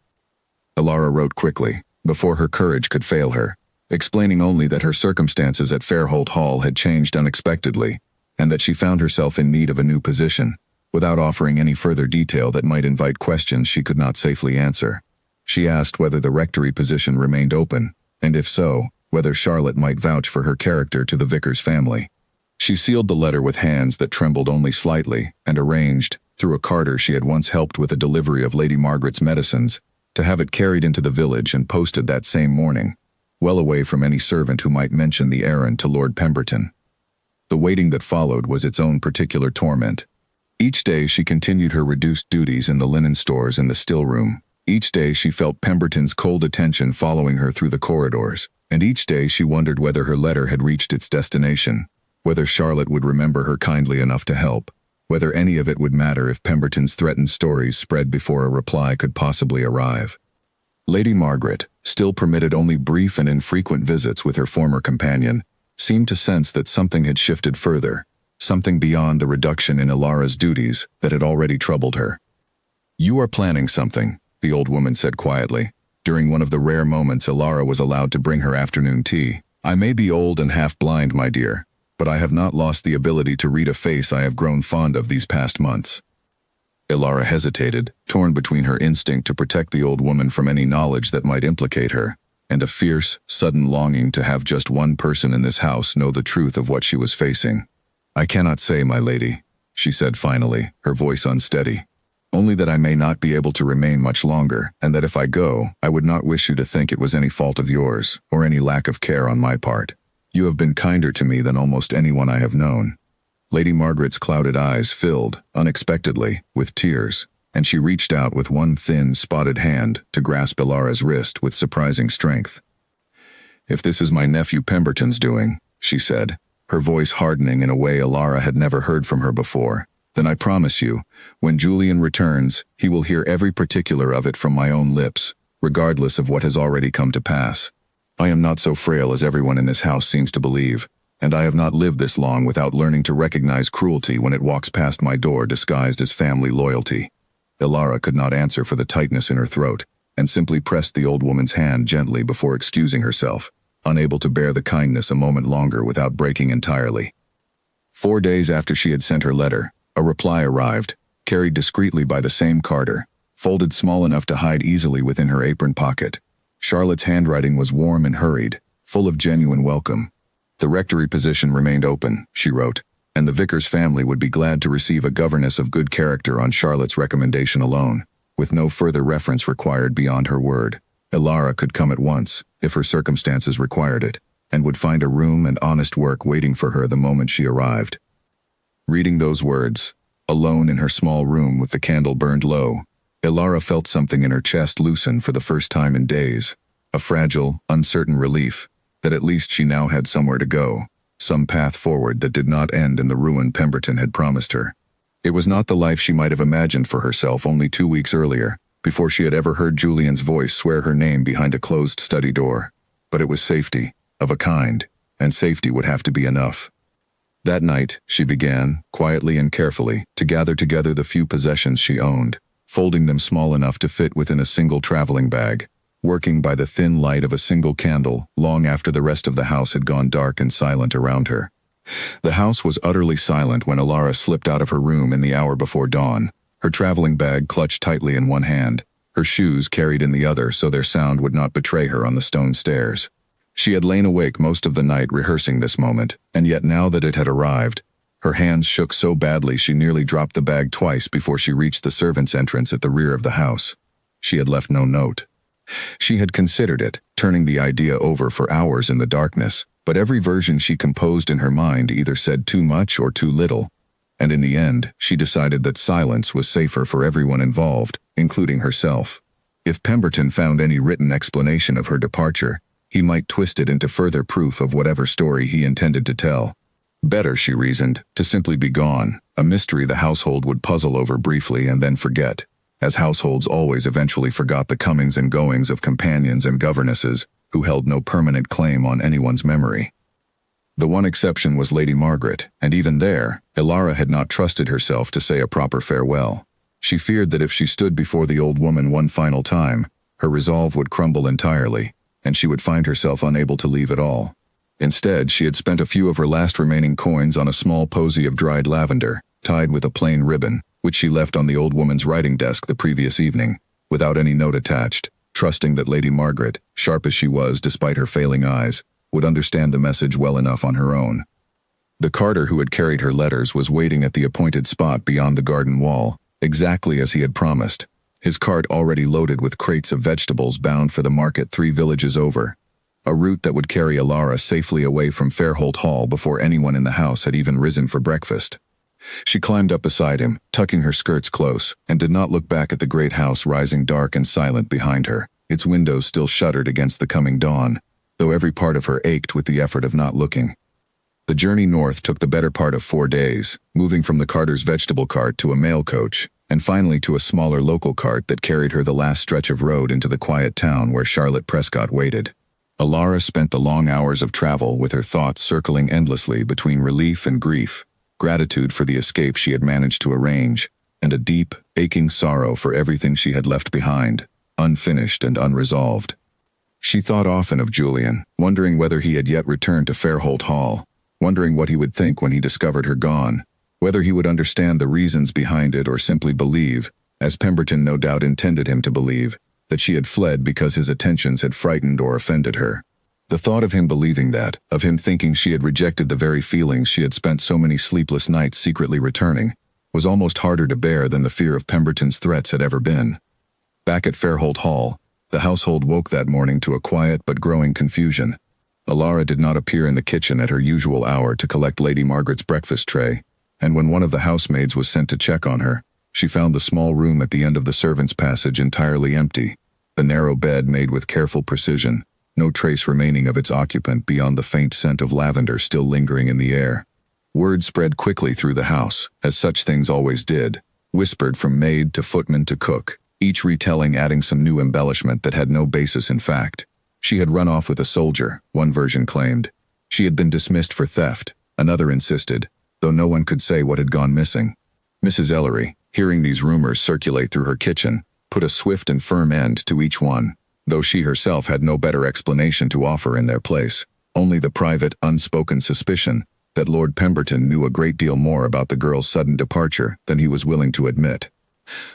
Elara wrote quickly, before her courage could fail her, explaining only that her circumstances at Fairholt Hall had changed unexpectedly, and that she found herself in need of a new position, without offering any further detail that might invite questions she could not safely answer. She asked whether the rectory position remained open, and if so, whether Charlotte might vouch for her character to the vicar's family. She sealed the letter with hands that trembled only slightly, and arranged, through a carter she had once helped with the delivery of Lady Margaret's medicines, to have it carried into the village and posted that same morning, well away from any servant who might mention the errand to Lord Pemberton. The waiting that followed was its own particular torment. Each day she continued her reduced duties in the linen stores and the still room. Each day she felt Pemberton's cold attention following her through the corridors, and each day she wondered whether her letter had reached its destination, whether Charlotte would remember her kindly enough to help, whether any of it would matter if Pemberton's threatened stories spread before a reply could possibly arrive. Lady Margaret, still permitted only brief and infrequent visits with her former companion, seemed to sense that something had shifted further, something beyond the reduction in Elara's duties that had already troubled her. "You are planning something," the old woman said quietly, during one of the rare moments Elara was allowed to bring her afternoon tea. "I may be old and half-blind, my dear, but I have not lost the ability to read a face I have grown fond of these past months." Elara hesitated, torn between her instinct to protect the old woman from any knowledge that might implicate her, and a fierce, sudden longing to have just one person in this house know the truth of what she was facing. "I cannot say, my lady," she said finally, her voice unsteady. "Only that I may not be able to remain much longer, and that if I go, I would not wish you to think it was any fault of yours, or any lack of care on my part. You have been kinder to me than almost anyone I have known." Lady Margaret's clouded eyes filled, unexpectedly, with tears, and she reached out with one thin, spotted hand to grasp Elara's wrist with surprising strength. "If this is my nephew Pemberton's doing," she said, her voice hardening in a way Elara had never heard from her before, "then I promise you, when Julian returns, he will hear every particular of it from my own lips, regardless of what has already come to pass. I am not so frail as everyone in this house seems to believe, and I have not lived this long without learning to recognize cruelty when it walks past my door disguised as family loyalty." Elara could not answer for the tightness in her throat, and simply pressed the old woman's hand gently before excusing herself, unable to bear the kindness a moment longer without breaking entirely. 4 days after she had sent her letter, a reply arrived, carried discreetly by the same carter, folded small enough to hide easily within her apron pocket. Charlotte's handwriting was warm and hurried, full of genuine welcome. The rectory position remained open, she wrote, and the vicar's family would be glad to receive a governess of good character on Charlotte's recommendation alone, with no further reference required beyond her word. Elara could come at once, if her circumstances required it, and would find a room and honest work waiting for her the moment she arrived. Reading those words, alone in her small room with the candle burned low, Elara felt something in her chest loosen for the first time in days, a fragile, uncertain relief, that at least she now had somewhere to go, some path forward that did not end in the ruin Pemberton had promised her. It was not the life she might have imagined for herself only 2 weeks earlier, before she had ever heard Julian's voice swear her name behind a closed study door, but it was safety, of a kind, and safety would have to be enough. That night, she began, quietly and carefully, to gather together the few possessions she owned, folding them small enough to fit within a single traveling bag, working by the thin light of a single candle long after the rest of the house had gone dark and silent around her. The house was utterly silent when Alara slipped out of her room in the hour before dawn, her traveling bag clutched tightly in one hand, her shoes carried in the other so their sound would not betray her on the stone stairs. She had lain awake most of the night rehearsing this moment, and yet now that it had arrived, her hands shook so badly she nearly dropped the bag twice before she reached the servants' entrance at the rear of the house. She had left no note. She had considered it, turning the idea over for hours in the darkness, but every version she composed in her mind either said too much or too little, and in the end, she decided that silence was safer for everyone involved, including herself. If Pemberton found any written explanation of her departure, he might twist it into further proof of whatever story he intended to tell. Better, she reasoned, to simply be gone, a mystery the household would puzzle over briefly and then forget, as households always eventually forgot the comings and goings of companions and governesses who held no permanent claim on anyone's memory. The one exception was Lady Margaret, and even there, Alara had not trusted herself to say a proper farewell. She feared that if she stood before the old woman one final time, her resolve would crumble entirely, and she would find herself unable to leave at all. Instead, she had spent a few of her last remaining coins on a small posy of dried lavender, tied with a plain ribbon, which she left on the old woman's writing desk the previous evening, without any note attached, trusting that Lady Margaret, sharp as she was despite her failing eyes, would understand the message well enough on her own. The carter who had carried her letters was waiting at the appointed spot beyond the garden wall, exactly as he had promised, his cart already loaded with crates of vegetables bound for the market 3 villages over, a route that would carry Alara safely away from Fairholt Hall before anyone in the house had even risen for breakfast. She climbed up beside him, tucking her skirts close, and did not look back at the great house rising dark and silent behind her, its windows still shuttered against the coming dawn, though every part of her ached with the effort of not looking. The journey north took the better part of 4 days, moving from the carter's vegetable cart to a mail coach, and finally to a smaller local cart that carried her the last stretch of road into the quiet town where Charlotte Prescott waited. Alara spent the long hours of travel with her thoughts circling endlessly between relief and grief, gratitude for the escape she had managed to arrange, and a deep, aching sorrow for everything she had left behind, unfinished and unresolved. She thought often of Julian, wondering whether he had yet returned to Fairholt Hall, wondering what he would think when he discovered her gone, whether he would understand the reasons behind it or simply believe, as Pemberton no doubt intended him to believe, that she had fled because his attentions had frightened or offended her. The thought of him believing that, of him thinking she had rejected the very feelings she had spent so many sleepless nights secretly returning, was almost harder to bear than the fear of Pemberton's threats had ever been. Back at Fairholt Hall, the household woke that morning to a quiet but growing confusion. Alara did not appear in the kitchen at her usual hour to collect Lady Margaret's breakfast tray, and when one of the housemaids was sent to check on her, she found the small room at the end of the servants' passage entirely empty, the narrow bed made with careful precision, no trace remaining of its occupant beyond the faint scent of lavender still lingering in the air. Word spread quickly through the house, as such things always did, whispered from maid to footman to cook, each retelling adding some new embellishment that had no basis in fact. She had run off with a soldier, one version claimed. She had been dismissed for theft, another insisted, though no one could say what had gone missing. Mrs. Ellery, hearing these rumors circulate through her kitchen, put a swift and firm end to each one, though she herself had no better explanation to offer in their place, only the private, unspoken suspicion that Lord Pemberton knew a great deal more about the girl's sudden departure than he was willing to admit.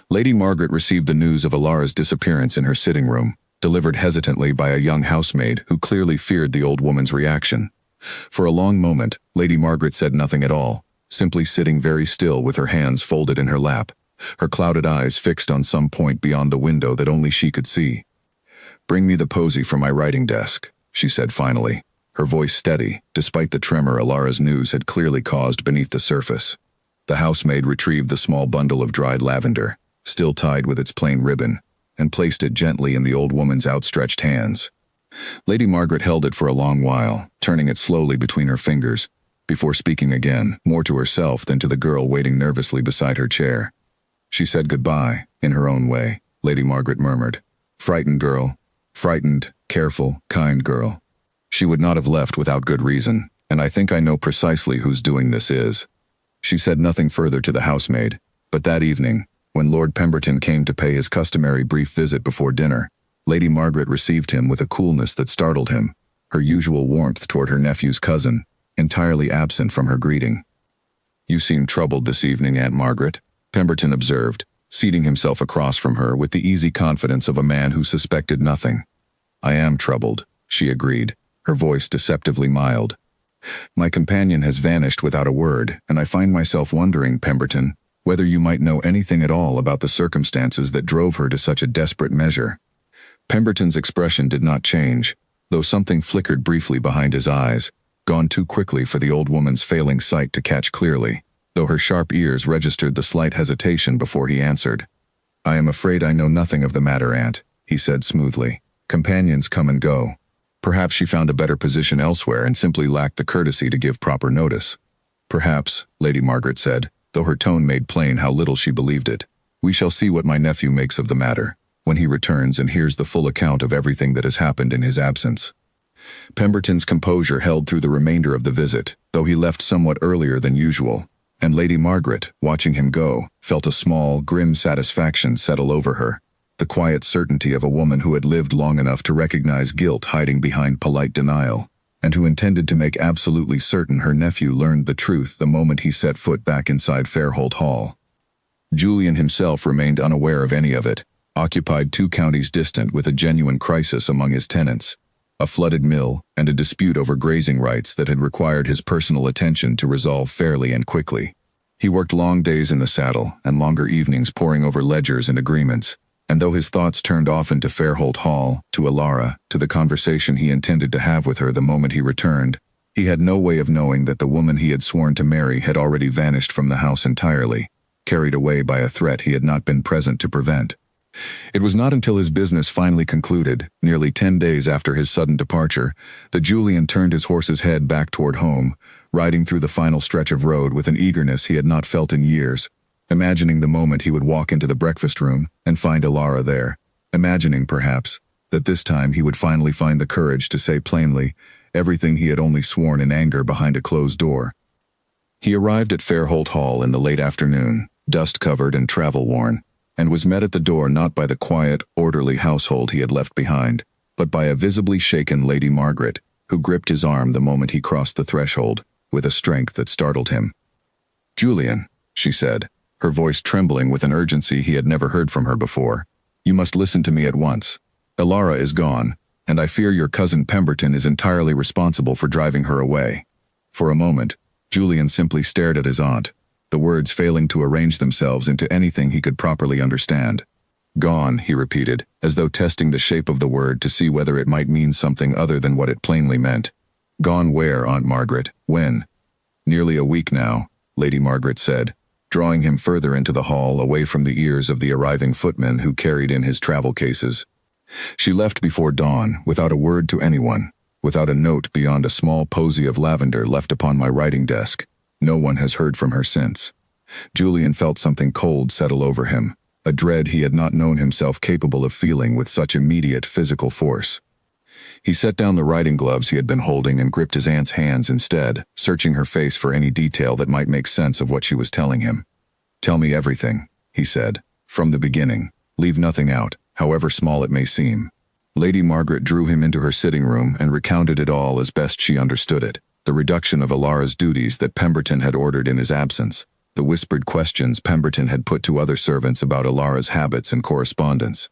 Lady Margaret received the news of Alara's disappearance in her sitting room, delivered hesitantly by a young housemaid who clearly feared the old woman's reaction. For a long moment, Lady Margaret said nothing at all, simply sitting very still with her hands folded in her lap, her clouded eyes fixed on some point beyond the window that only she could see. "Bring me the posy from my writing desk," she said finally, her voice steady, despite the tremor Alara's news had clearly caused beneath the surface. The housemaid retrieved the small bundle of dried lavender, still tied with its plain ribbon, and placed it gently in the old woman's outstretched hands. Lady Margaret held it for a long while, turning it slowly between her fingers, before speaking again, more to herself than to the girl waiting nervously beside her chair. She said goodbye, in her own way, Lady Margaret murmured. Frightened girl. Frightened, careful, kind girl. She would not have left without good reason, and I think I know precisely whose doing this is. She said nothing further to the housemaid, but that evening, When Lord Pemberton came to pay his customary brief visit before dinner, Lady Margaret received him with a coolness that startled him, her usual warmth toward her nephew's cousin, entirely absent from her greeting. "You seem troubled this evening, Aunt Margaret," Pemberton observed, seating himself across from her with the easy confidence of a man who suspected nothing. "I am troubled," she agreed, her voice deceptively mild. "My companion has vanished without a word, and I find myself wondering, Pemberton, whether you might know anything at all about the circumstances that drove her to such a desperate measure." Pemberton's expression did not change, though something flickered briefly behind his eyes, gone too quickly for the old woman's failing sight to catch clearly, though her sharp ears registered the slight hesitation before he answered. "I am afraid I know nothing of the matter, Aunt," he said smoothly. "Companions come and go. Perhaps she found a better position elsewhere and simply lacked the courtesy to give proper notice." "Perhaps," Lady Margaret said, though her tone made plain how little she believed it. "We shall see what my nephew makes of the matter, when he returns and hears the full account of everything that has happened in his absence." Pemberton's composure held through the remainder of the visit, though he left somewhat earlier than usual, and Lady Margaret, watching him go, felt a small, grim satisfaction settle over her, the quiet certainty of a woman who had lived long enough to recognize guilt hiding behind polite denial, and who intended to make absolutely certain her nephew learned the truth the moment he set foot back inside Fairholt Hall. Julian himself remained unaware of any of it, occupied 2 counties distant with a genuine crisis among his tenants, a flooded mill, and a dispute over grazing rights that had required his personal attention to resolve fairly and quickly. He worked long days in the saddle and longer evenings poring over ledgers and agreements, and though his thoughts turned often to Fairholt Hall, to Alara, to the conversation he intended to have with her the moment he returned, he had no way of knowing that the woman he had sworn to marry had already vanished from the house entirely, carried away by a threat he had not been present to prevent. It was not until his business finally concluded, nearly 10 days after his sudden departure, that Julian turned his horse's head back toward home, riding through the final stretch of road with an eagerness he had not felt in years, imagining the moment he would walk into the breakfast room and find Alara there, imagining, perhaps, that this time he would finally find the courage to say plainly everything he had only sworn in anger behind a closed door. He arrived at Fairholt Hall in the late afternoon, dust-covered and travel-worn, and was met at the door not by the quiet, orderly household he had left behind, but by a visibly shaken Lady Margaret, who gripped his arm the moment he crossed the threshold, with a strength that startled him. "Julian," she said, her voice trembling with an urgency he had never heard from her before, "you must listen to me at once. Alara is gone, and I fear your cousin Pemberton is entirely responsible for driving her away." For a moment, Julian simply stared at his aunt, the words failing to arrange themselves into anything he could properly understand. "Gone," he repeated, as though testing the shape of the word to see whether it might mean something other than what it plainly meant. "Gone where, Aunt Margaret? When?" "Nearly a week now," Lady Margaret said, drawing him further into the hall away from the ears of the arriving footman who carried in his travel cases. "She left before dawn, without a word to anyone, without a note beyond a small posy of lavender left upon my writing desk. No one has heard from her since." Julian felt something cold settle over him, a dread he had not known himself capable of feeling with such immediate physical force. He set down the riding gloves he had been holding and gripped his aunt's hands instead, searching her face for any detail that might make sense of what she was telling him. "Tell me everything," he said, "from the beginning. Leave nothing out, however small it may seem." Lady Margaret drew him into her sitting room and recounted it all as best she understood it. The reduction of Alara's duties that Pemberton had ordered in his absence, the whispered questions Pemberton had put to other servants about Alara's habits and correspondence,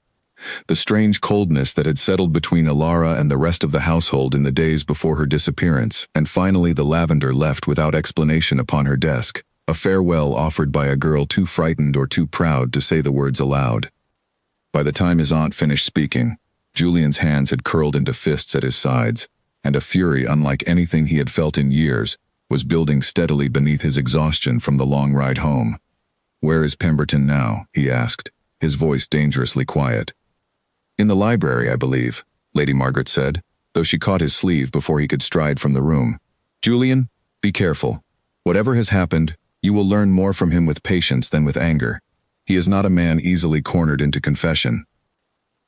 the strange coldness that had settled between Alara and the rest of the household in the days before her disappearance, and finally the lavender left without explanation upon her desk, a farewell offered by a girl too frightened or too proud to say the words aloud. By the time his aunt finished speaking, Julian's hands had curled into fists at his sides, and a fury unlike anything he had felt in years was building steadily beneath his exhaustion from the long ride home. "Where is Pemberton now?" he asked, his voice dangerously quiet. "In the library, I believe," Lady Margaret said, though she caught his sleeve before he could stride from the room. "Julian, be careful. Whatever has happened, you will learn more from him with patience than with anger. He is not a man easily cornered into confession."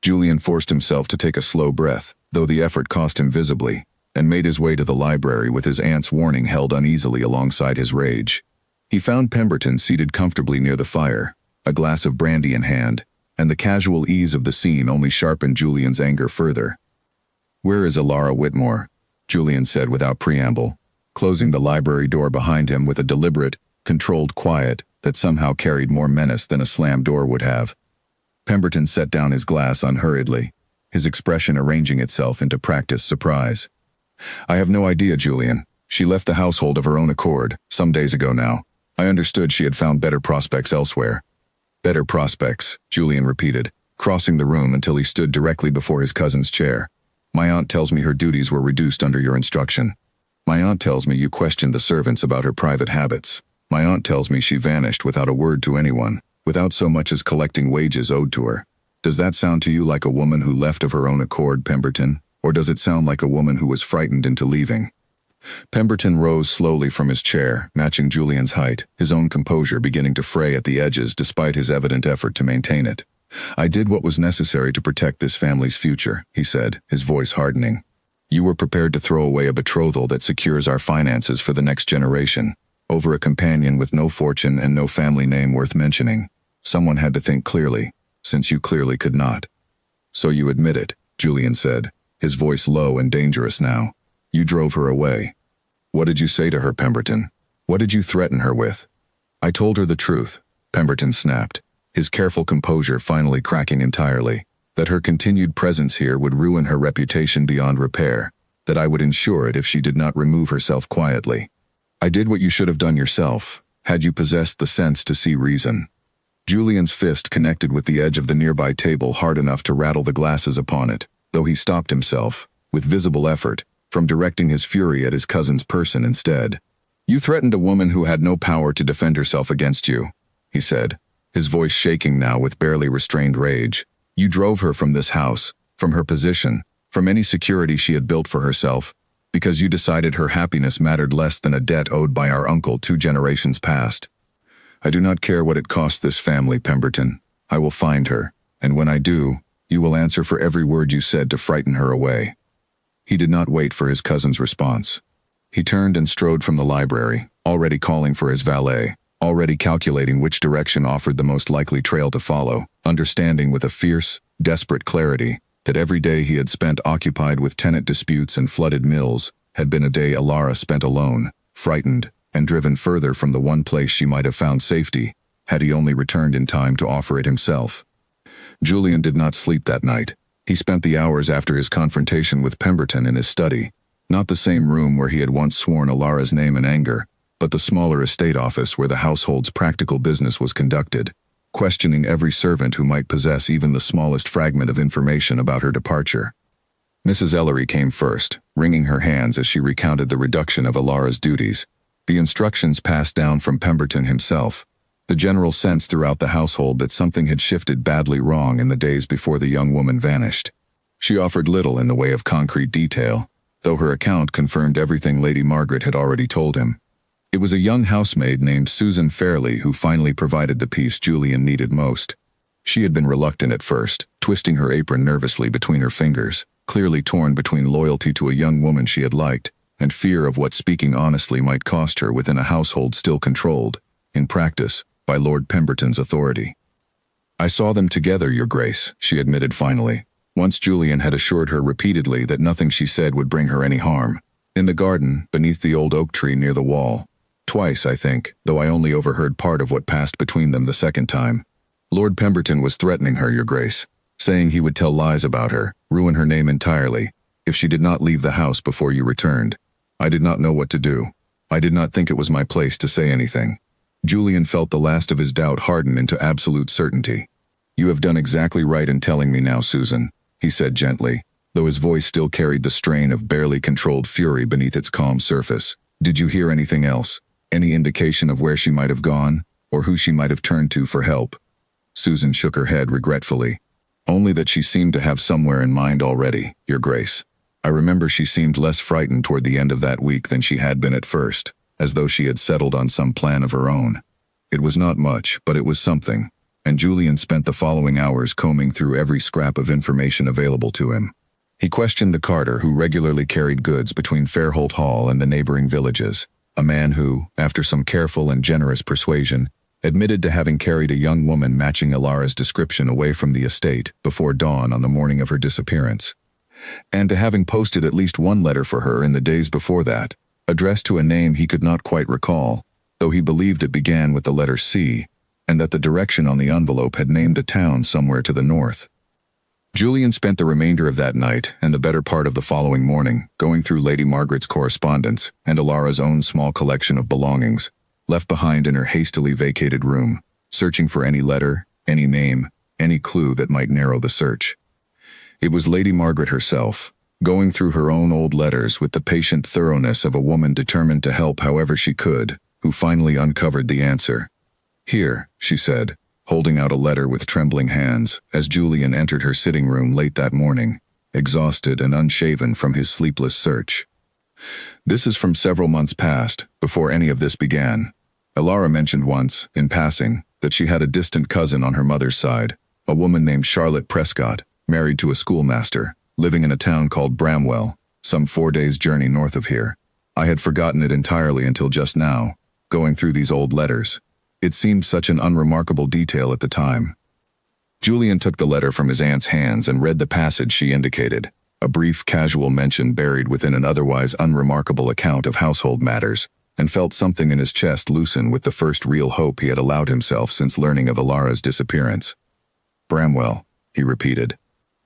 Julian forced himself to take a slow breath, though the effort cost him visibly, and made his way to the library with his aunt's warning held uneasily alongside his rage. He found Pemberton seated comfortably near the fire, a glass of brandy in hand, and the casual ease of the scene only sharpened Julian's anger further. "Where is Alara Whitmore?" Julian said without preamble, closing the library door behind him with a deliberate, controlled quiet that somehow carried more menace than a slammed door would have. Pemberton set down his glass unhurriedly, his expression arranging itself into practiced surprise. "I have no idea, Julian. She left the household of her own accord, some days ago now. I understood she had found better prospects elsewhere." "Better prospects," Julian repeated, crossing the room until he stood directly before his cousin's chair. "My aunt tells me her duties were reduced under your instruction. My aunt tells me you questioned the servants about her private habits. My aunt tells me she vanished without a word to anyone, without so much as collecting wages owed to her. Does that sound to you like a woman who left of her own accord, Pemberton, or does it sound like a woman who was frightened into leaving?" Pemberton rose slowly from his chair, matching Julian's height, his own composure beginning to fray at the edges despite his evident effort to maintain it. "I did what was necessary to protect this family's future," he said, his voice hardening. "You were prepared to throw away a betrothal that secures our finances for the next generation, over a companion with no fortune and no family name worth mentioning. Someone had to think clearly, since you clearly could not." "So you admit it," Julian said, his voice low and dangerous now. "You drove her away. What did you say to her, Pemberton? What did you threaten her with?" "I told her the truth," Pemberton snapped, his careful composure finally cracking entirely, "that her continued presence here would ruin her reputation beyond repair, that I would ensure it if she did not remove herself quietly. I did what you should have done yourself, had you possessed the sense to see reason." Julian's fist connected with the edge of the nearby table hard enough to rattle the glasses upon it, though he stopped himself, with visible effort, from directing his fury at his cousin's person instead. "You threatened a woman who had no power to defend herself against you," he said, his voice shaking now with barely restrained rage. "You drove her from this house, from her position, from any security she had built for herself, because you decided her happiness mattered less than a debt owed by our uncle 2 generations past. I do not care what it costs this family, Pemberton. I will find her, and when I do, you will answer for every word you said to frighten her away." He did not wait for his cousin's response. He turned and strode from the library, already calling for his valet, already calculating which direction offered the most likely trail to follow, understanding with a fierce, desperate clarity that every day he had spent occupied with tenant disputes and flooded mills had been a day Alara spent alone, frightened, and driven further from the one place she might have found safety, had he only returned in time to offer it himself. Julian did not sleep that night. He spent the hours after his confrontation with Pemberton in his study, not the same room where he had once sworn Alara's name in anger, but the smaller estate office where the household's practical business was conducted, questioning every servant who might possess even the smallest fragment of information about her departure. Mrs. Ellery came first, wringing her hands as she recounted the reduction of Alara's duties, the instructions passed down from Pemberton himself, the general sense throughout the household that something had shifted badly wrong in the days before the young woman vanished. She offered little in the way of concrete detail, though her account confirmed everything Lady Margaret had already told him. It was a young housemaid named Susan Fairley who finally provided the piece Julian needed most. She had been reluctant at first, twisting her apron nervously between her fingers, clearly torn between loyalty to a young woman she had liked, and fear of what speaking honestly might cost her within a household still controlled, in practice, by Lord Pemberton's authority. "I saw them together, Your Grace," she admitted finally, once Julian had assured her repeatedly that nothing she said would bring her any harm. "In the garden, beneath the old oak tree near the wall. Twice, I think, though I only overheard part of what passed between them the second time. Lord Pemberton was threatening her, Your Grace, saying he would tell lies about her, ruin her name entirely, if she did not leave the house before you returned. I did not know what to do. I did not think it was my place to say anything." Julian felt the last of his doubt harden into absolute certainty. "You have done exactly right in telling me now, Susan," he said gently, though his voice still carried the strain of barely controlled fury beneath its calm surface. "Did you hear anything else? Any indication of where she might have gone, or who she might have turned to for help?" Susan shook her head regretfully. "Only that she seemed to have somewhere in mind already, Your Grace. I remember she seemed less frightened toward the end of that week than she had been at first, as though she had settled on some plan of her own. It was not much, but it was something, and Julian spent the following hours combing through every scrap of information available to him. He questioned the carter who regularly carried goods between Fairholt Hall and the neighboring villages, a man who, after some careful and generous persuasion, admitted to having carried a young woman matching Ilara's description away from the estate before dawn on the morning of her disappearance, and to having posted at least one letter for her in the days before that, addressed to a name he could not quite recall, though he believed it began with the letter C, and that the direction on the envelope had named a town somewhere to the north. Julian spent the remainder of that night and the better part of the following morning going through Lady Margaret's correspondence and Ilara's own small collection of belongings, left behind in her hastily vacated room, searching for any letter, any name, any clue that might narrow the search. It was Lady Margaret herself, going through her own old letters with the patient thoroughness of a woman determined to help however she could, who finally uncovered the answer. "Here," she said, holding out a letter with trembling hands, as Julian entered her sitting room late that morning, exhausted and unshaven from his sleepless search. "This is from several months past, before any of this began. Ilara mentioned once, in passing, that she had a distant cousin on her mother's side, a woman named Charlotte Prescott, married to a schoolmaster, living in a town called Bramwell, some 4 days' journey north of here. I had forgotten it entirely until just now, going through these old letters. It seemed such an unremarkable detail at the time." Julian took the letter from his aunt's hands and read the passage she indicated, a brief casual mention buried within an otherwise unremarkable account of household matters, and felt something in his chest loosen with the first real hope he had allowed himself since learning of Ilara's disappearance. "Bramwell," he repeated.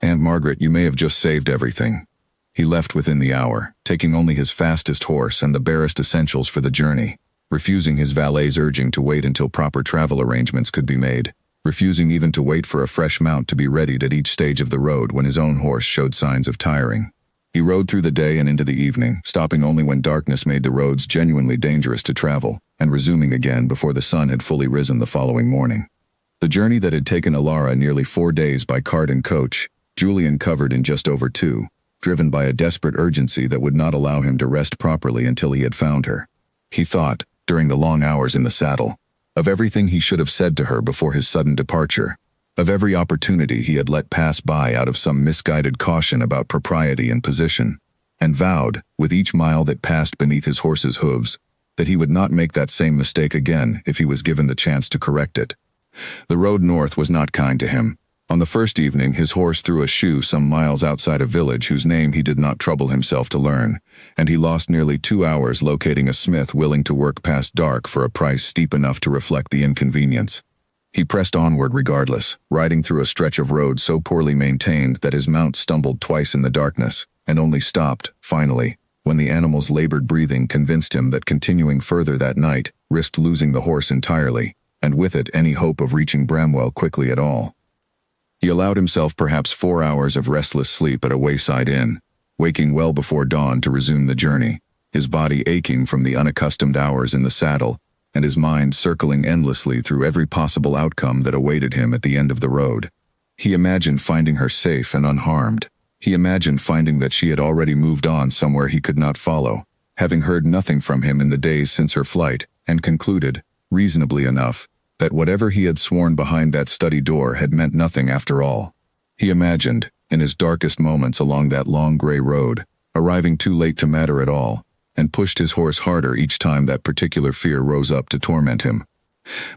"Aunt Margaret, you may have just saved everything." He left within the hour, taking only his fastest horse and the barest essentials for the journey, refusing his valet's urging to wait until proper travel arrangements could be made, refusing even to wait for a fresh mount to be readied at each stage of the road when his own horse showed signs of tiring. He rode through the day and into the evening, stopping only when darkness made the roads genuinely dangerous to travel, and resuming again before the sun had fully risen the following morning. The journey that had taken Ilara nearly 4 days by cart and coach, Julian covered in just over 2, driven by a desperate urgency that would not allow him to rest properly until he had found her. He thought, during the long hours in the saddle, of everything he should have said to her before his sudden departure, of every opportunity he had let pass by out of some misguided caution about propriety and position, and vowed, with each mile that passed beneath his horse's hooves, that he would not make that same mistake again if he was given the chance to correct it. The road north was not kind to him. On the first evening, his horse threw a shoe some miles outside a village whose name he did not trouble himself to learn, and he lost nearly 2 hours locating a smith willing to work past dark for a price steep enough to reflect the inconvenience. He pressed onward regardless, riding through a stretch of road so poorly maintained that his mount stumbled twice in the darkness, and only stopped, finally, when the animal's labored breathing convinced him that continuing further that night risked losing the horse entirely, and with it any hope of reaching Bramwell quickly at all. He allowed himself perhaps 4 hours of restless sleep at a wayside inn, waking well before dawn to resume the journey, his body aching from the unaccustomed hours in the saddle, and his mind circling endlessly through every possible outcome that awaited him at the end of the road. He imagined finding her safe and unharmed. He imagined finding that she had already moved on somewhere he could not follow, having heard nothing from him in the days since her flight, and concluded, reasonably enough, that whatever he had sworn behind that study door had meant nothing after all. He imagined, in his darkest moments along that long gray road, arriving too late to matter at all, and pushed his horse harder each time that particular fear rose up to torment him.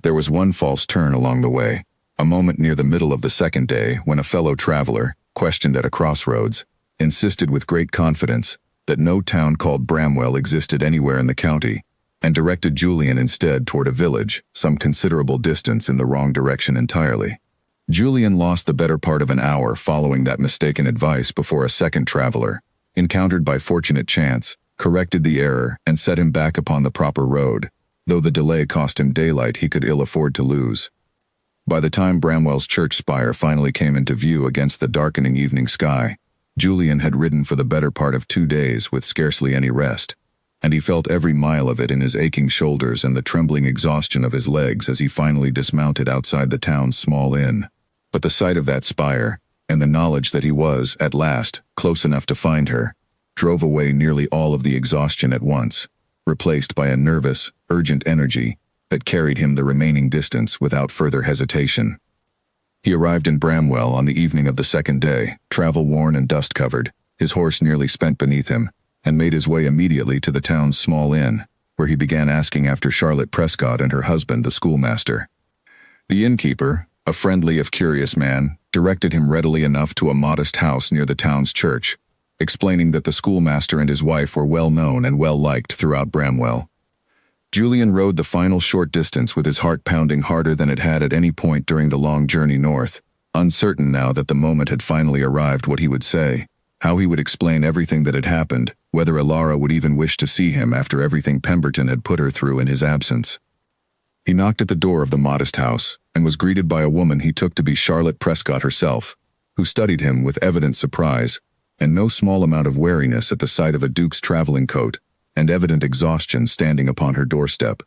There was one false turn along the way, a moment near the middle of the second day when a fellow traveler, questioned at a crossroads, insisted with great confidence that no town called Bramwell existed anywhere in the county, and directed Julian instead toward a village, some considerable distance in the wrong direction entirely. Julian lost the better part of an hour following that mistaken advice before a second traveler, encountered by fortunate chance, corrected the error and set him back upon the proper road, though the delay cost him daylight he could ill afford to lose. By the time Bramwell's church spire finally came into view against the darkening evening sky, Julian had ridden for the better part of 2 days with scarcely any rest, and he felt every mile of it in his aching shoulders and the trembling exhaustion of his legs as he finally dismounted outside the town's small inn. But the sight of that spire, and the knowledge that he was, at last, close enough to find her, drove away nearly all of the exhaustion at once, replaced by a nervous, urgent energy that carried him the remaining distance without further hesitation. He arrived in Bramwell on the evening of the second day, travel-worn and dust-covered, his horse nearly spent beneath him, and made his way immediately to the town's small inn, where he began asking after Charlotte Prescott and her husband, the schoolmaster. The innkeeper, a friendly if curious man, directed him readily enough to a modest house near the town's church, explaining that the schoolmaster and his wife were well known and well liked throughout Bramwell. Julian rode the final short distance with his heart pounding harder than it had at any point during the long journey north, uncertain now that the moment had finally arrived what he would say, how he would explain everything that had happened, whether Alara would even wish to see him after everything Pemberton had put her through in his absence. He knocked at the door of the modest house, and was greeted by a woman he took to be Charlotte Prescott herself, who studied him with evident surprise, and no small amount of wariness at the sight of a duke's traveling coat, and evident exhaustion standing upon her doorstep.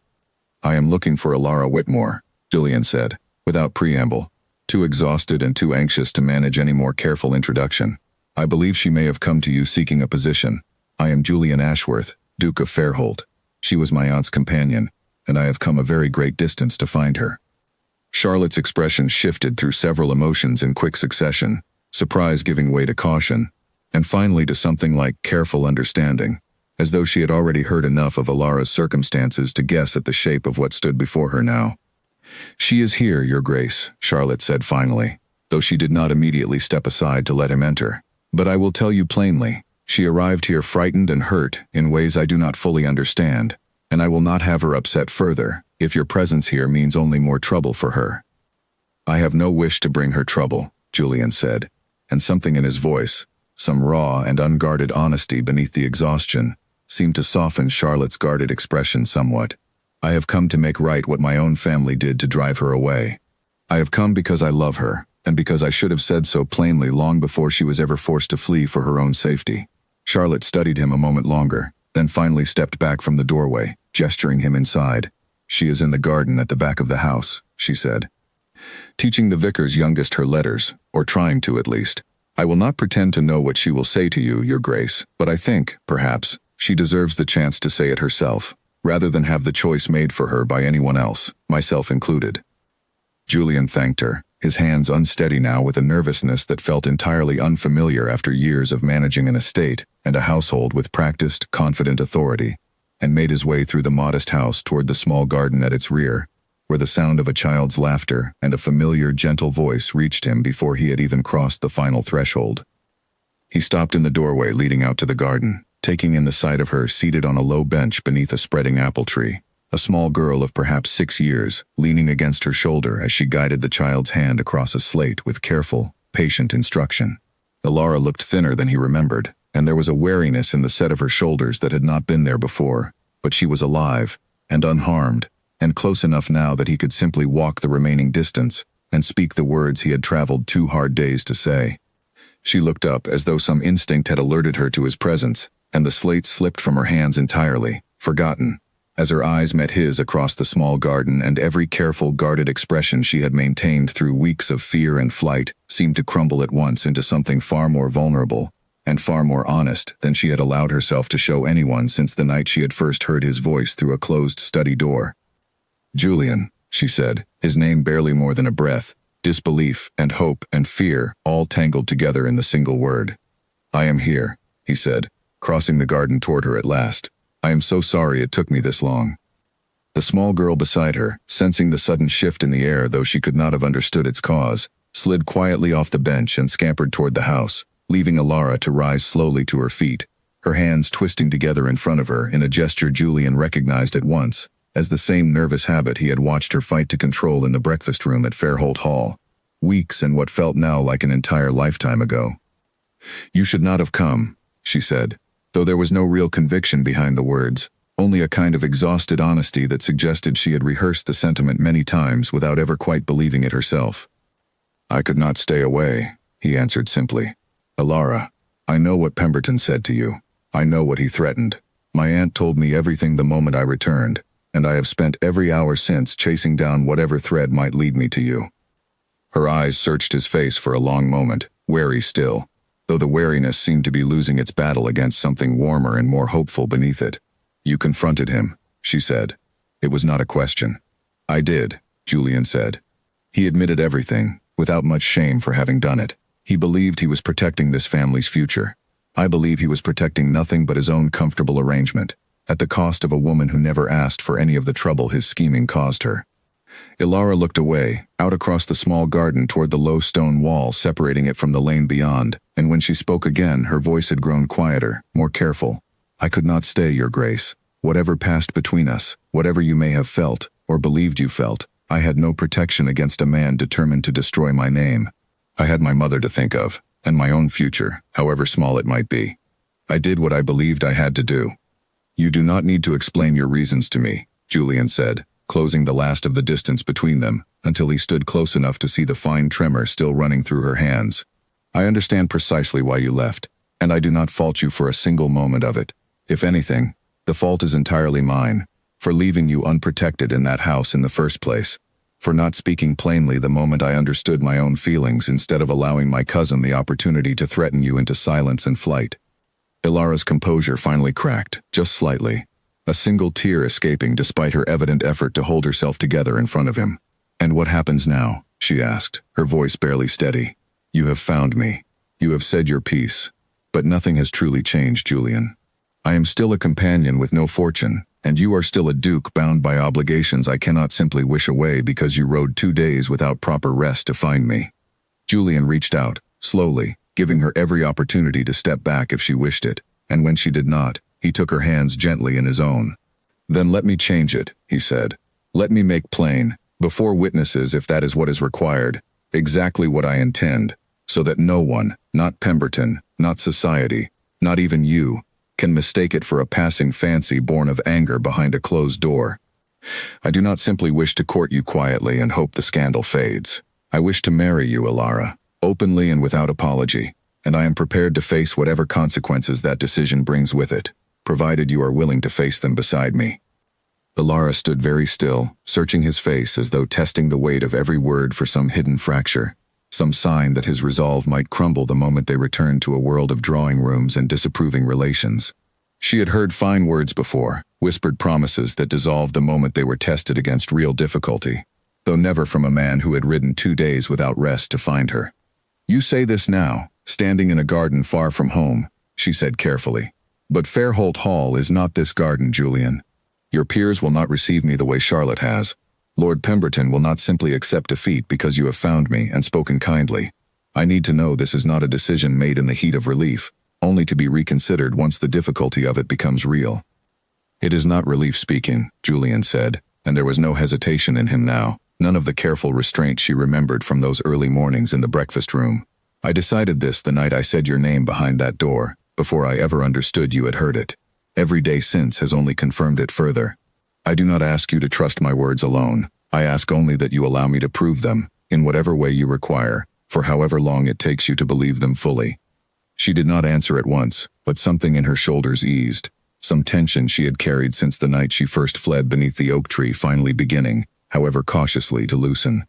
"I am looking for Alara Whitmore," Julian said, without preamble, too exhausted and too anxious to manage any more careful introduction. "I believe she may have come to you seeking a position. I am Julian Ashworth, Duke of Fairholt. She was my aunt's companion, and I have come a very great distance to find her." Charlotte's expression shifted through several emotions in quick succession, surprise giving way to caution, and finally to something like careful understanding, as though she had already heard enough of Alara's circumstances to guess at the shape of what stood before her now. "She is here, Your Grace," Charlotte said finally, though she did not immediately step aside to let him enter. "But I will tell you plainly, she arrived here frightened and hurt in ways I do not fully understand, and I will not have her upset further, if your presence here means only more trouble for her." "I have no wish to bring her trouble," Julian said, and something in his voice, some raw and unguarded honesty beneath the exhaustion, seemed to soften Charlotte's guarded expression somewhat. "I have come to make right what my own family did to drive her away. I have come because I love her, and because I should have said so plainly long before she was ever forced to flee for her own safety." Charlotte studied him a moment longer, then finally stepped back from the doorway, gesturing him inside. "She is in the garden at the back of the house," she said, "teaching the vicar's youngest her letters, or trying to at least. I will not pretend to know what she will say to you, Your Grace, but I think, perhaps, she deserves the chance to say it herself, rather than have the choice made for her by anyone else, myself included." Julian thanked her, his hands unsteady now with a nervousness that felt entirely unfamiliar after years of managing an estate and a household with practiced, confident authority, and made his way through the modest house toward the small garden at its rear, where the sound of a child's laughter and a familiar, gentle voice reached him before he had even crossed the final threshold. He stopped in the doorway leading out to the garden, taking in the sight of her seated on a low bench beneath a spreading apple tree, a small girl of perhaps 6 years, leaning against her shoulder as she guided the child's hand across a slate with careful, patient instruction. Alara looked thinner than he remembered, and there was a wariness in the set of her shoulders that had not been there before, but she was alive, and unharmed, and close enough now that he could simply walk the remaining distance and speak the words he had traveled 2 hard days to say. She looked up as though some instinct had alerted her to his presence, and the slate slipped from her hands entirely, forgotten, as her eyes met his across the small garden, and every careful, guarded expression she had maintained through weeks of fear and flight seemed to crumble at once into something far more vulnerable and far more honest than she had allowed herself to show anyone since the night she had first heard his voice through a closed study door. "Julian," she said, his name barely more than a breath, disbelief and hope and fear all tangled together in the single word. "I am here," he said, crossing the garden toward her at last. "I am so sorry it took me this long." The small girl beside her, sensing the sudden shift in the air though she could not have understood its cause, slid quietly off the bench and scampered toward the house, leaving Alara to rise slowly to her feet, her hands twisting together in front of her in a gesture Julian recognized at once as the same nervous habit he had watched her fight to control in the breakfast room at Fairholt Hall, weeks and what felt now like an entire lifetime ago. "You should not have come," she said, though there was no real conviction behind the words, only a kind of exhausted honesty that suggested she had rehearsed the sentiment many times without ever quite believing it herself. "I could not stay away," he answered simply. "Alara, I know what Pemberton said to you. I know what he threatened. My aunt told me everything the moment I returned, and I have spent every hour since chasing down whatever thread might lead me to you." Her eyes searched his face for a long moment, wary still, though the wariness seemed to be losing its battle against something warmer and more hopeful beneath it. "You confronted him," she said. "It was not a question." "I did," Julian said. He admitted everything, without much shame for having done it. He believed he was protecting this family's future. I believe he was protecting nothing but his own comfortable arrangement, at the cost of a woman who never asked for any of the trouble his scheming caused her. Ilara looked away, out across the small garden toward the low stone wall separating it from the lane beyond, and when she spoke again, her voice had grown quieter, more careful. I could not stay, Your Grace. Whatever passed between us, whatever you may have felt, or believed you felt, I had no protection against a man determined to destroy my name. I had my mother to think of, and my own future, however small it might be. I did what I believed I had to do. You do not need to explain your reasons to me, Julian said, closing the last of the distance between them, until he stood close enough to see the fine tremor still running through her hands. I understand precisely why you left, and I do not fault you for a single moment of it. If anything, the fault is entirely mine, for leaving you unprotected in that house in the first place, for not speaking plainly the moment I understood my own feelings instead of allowing my cousin the opportunity to threaten you into silence and flight. Ilara's composure finally cracked, just slightly, a single tear escaping despite her evident effort to hold herself together in front of him. And what happens now? She asked, her voice barely steady. You have found me. You have said your piece. But nothing has truly changed, Julian. I am still a companion with no fortune, and you are still a duke bound by obligations I cannot simply wish away because you rode 2 days without proper rest to find me. Julian reached out, slowly, giving her every opportunity to step back if she wished it, and when she did not, he took her hands gently in his own. Then let me change it, he said. Let me make plain, before witnesses if that is what is required, exactly what I intend, so that no one, not Pemberton, not society, not even you, can mistake it for a passing fancy born of anger behind a closed door. I do not simply wish to court you quietly and hope the scandal fades. I wish to marry you, Ilara, openly and without apology, and I am prepared to face whatever consequences that decision brings with it, provided you are willing to face them beside me. Ilara stood very still, searching his face as though testing the weight of every word for some hidden fracture, some sign that his resolve might crumble the moment they returned to a world of drawing rooms and disapproving relations. She had heard fine words before, whispered promises that dissolved the moment they were tested against real difficulty, though never from a man who had ridden 2 days without rest to find her. You say this now, standing in a garden far from home, she said carefully. But Fairholt Hall is not this garden, Julian. Your peers will not receive me the way Charlotte has. Lord Pemberton will not simply accept defeat because you have found me and spoken kindly. I need to know this is not a decision made in the heat of relief, only to be reconsidered once the difficulty of it becomes real. It is not relief speaking, Julian said, and there was no hesitation in him now, none of the careful restraint she remembered from those early mornings in the breakfast room. I decided this the night I said your name behind that door, before I ever understood you had heard it. Every day since has only confirmed it further. I do not ask you to trust my words alone. I ask only that you allow me to prove them, in whatever way you require, for however long it takes you to believe them fully. She did not answer at once, but something in her shoulders eased, some tension she had carried since the night she first fled beneath the oak tree finally beginning, however cautiously, to loosen.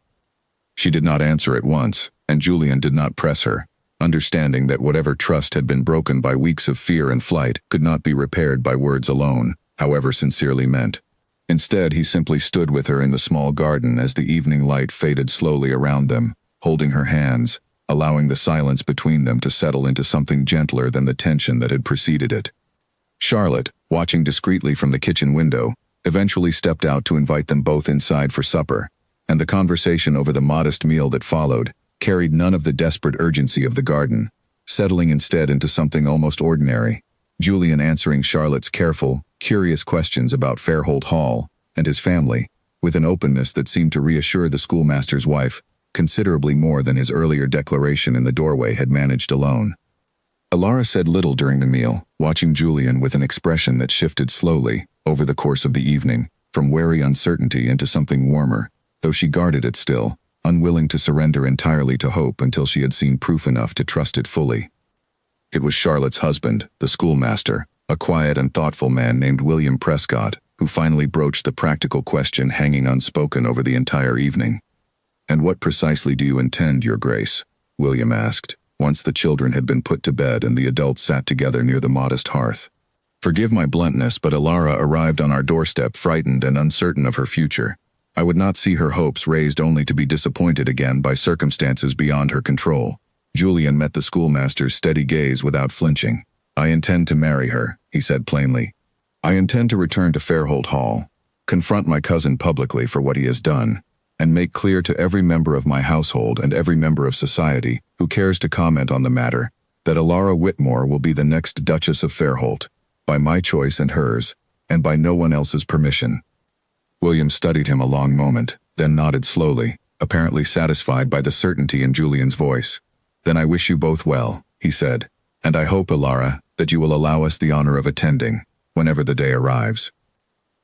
She did not answer at once, and Julian did not press her, understanding that whatever trust had been broken by weeks of fear and flight could not be repaired by words alone, however sincerely meant. Instead, he simply stood with her in the small garden as the evening light faded slowly around them, holding her hands, allowing the silence between them to settle into something gentler than the tension that had preceded it. Charlotte, watching discreetly from the kitchen window, eventually stepped out to invite them both inside for supper, and the conversation over the modest meal that followed carried none of the desperate urgency of the garden, settling instead into something almost ordinary, Julian answering Charlotte's careful, curious questions about Fairholt Hall and his family, with an openness that seemed to reassure the schoolmaster's wife, considerably more than his earlier declaration in the doorway had managed alone. Ilara said little during the meal, watching Julian with an expression that shifted slowly, over the course of the evening, from wary uncertainty into something warmer, though she guarded it still, unwilling to surrender entirely to hope until she had seen proof enough to trust it fully. It was Charlotte's husband, the schoolmaster, a quiet and thoughtful man named William Prescott, who finally broached the practical question hanging unspoken over the entire evening. "And what precisely do you intend, Your Grace?" William asked, once the children had been put to bed and the adults sat together near the modest hearth. Forgive my bluntness, but Ilara arrived on our doorstep frightened and uncertain of her future. I would not see her hopes raised only to be disappointed again by circumstances beyond her control. Julian met the schoolmaster's steady gaze without flinching. "I intend to marry her," he said plainly. "I intend to return to Fairholt Hall, confront my cousin publicly for what he has done, and make clear to every member of my household and every member of society who cares to comment on the matter that Alara Whitmore will be the next Duchess of Fairholt, by my choice and hers, and by no one else's permission." William studied him a long moment, then nodded slowly, apparently satisfied by the certainty in Julian's voice. "Then I wish you both well," he said, "and I hope, Alara, that you will allow us the honor of attending, whenever the day arrives."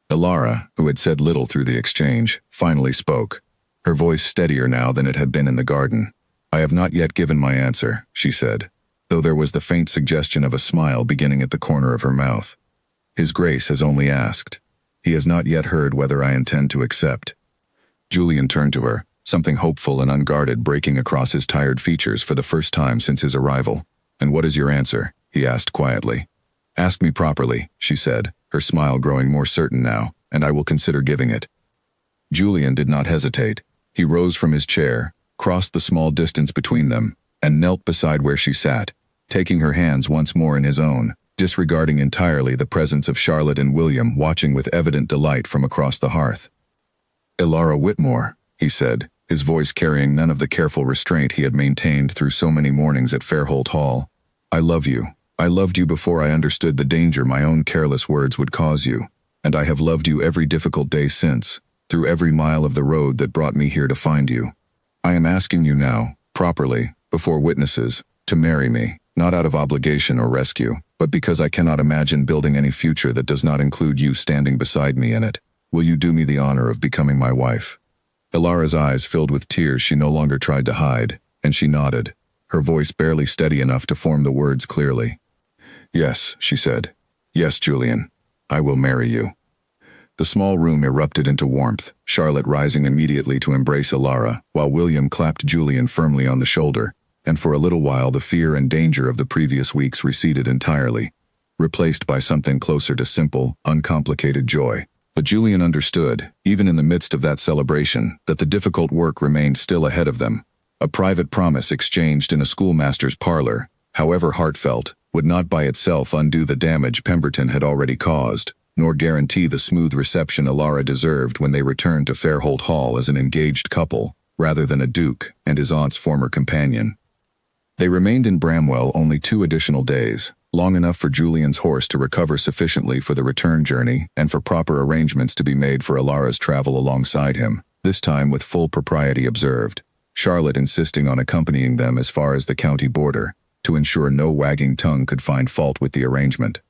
Alara, who had said little through the exchange, finally spoke, her voice steadier now than it had been in the garden. "I have not yet given my answer," she said, though there was the faint suggestion of a smile beginning at the corner of her mouth. "His Grace has only asked. He has not yet heard whether I intend to accept." Julian turned to her, something hopeful and unguarded breaking across his tired features for the first time since his arrival. "And what is your answer?" he asked quietly. "Ask me properly," she said, her smile growing more certain now, "and I will consider giving it." Julian did not hesitate. He rose from his chair, crossed the small distance between them, and knelt beside where she sat, taking her hands once more in his own, disregarding entirely the presence of Charlotte and William watching with evident delight from across the hearth. "Alara Whitmore," he said, his voice carrying none of the careful restraint he had maintained through so many mornings at Fairholt Hall, "I love you. I loved you before I understood the danger my own careless words would cause you, and I have loved you every difficult day since, through every mile of the road that brought me here to find you. I am asking you now, properly, before witnesses, to marry me, not out of obligation or rescue, but because I cannot imagine building any future that does not include you standing beside me in it. Will you do me the honor of becoming my wife?" Alara's eyes filled with tears she no longer tried to hide, and she nodded, her voice barely steady enough to form the words clearly. "Yes," she said. "Yes, Julian, I will marry you." The small room erupted into warmth, Charlotte rising immediately to embrace Alara, while William clapped Julian firmly on the shoulder, and for a little while the fear and danger of the previous weeks receded entirely, replaced by something closer to simple, uncomplicated joy. But Julian understood, even in the midst of that celebration, that the difficult work remained still ahead of them. A private promise exchanged in a schoolmaster's parlor, however heartfelt, would not by itself undo the damage Pemberton had already caused, nor guarantee the smooth reception Alara deserved when they returned to Fairholt Hall as an engaged couple, rather than a duke and his aunt's former companion. They remained in Bramwell only 2 additional days, long enough for Julian's horse to recover sufficiently for the return journey and for proper arrangements to be made for Alara's travel alongside him, this time with full propriety observed, Charlotte insisting on accompanying them as far as the county border, to ensure no wagging tongue could find fault with the arrangement.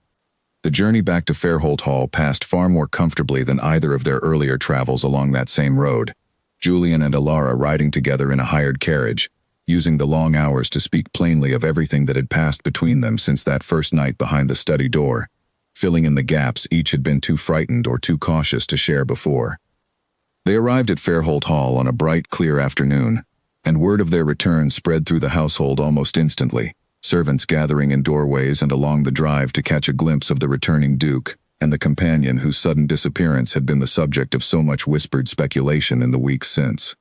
The journey back to Fairholt Hall passed far more comfortably than either of their earlier travels along that same road, Julian and Alara riding together in a hired carriage, using the long hours to speak plainly of everything that had passed between them since that first night behind the study door, filling in the gaps each had been too frightened or too cautious to share before. They arrived at Fairholt Hall on a bright, clear afternoon, and word of their return spread through the household almost instantly, servants gathering in doorways and along the drive to catch a glimpse of the returning Duke and the companion whose sudden disappearance had been the subject of so much whispered speculation in the weeks since.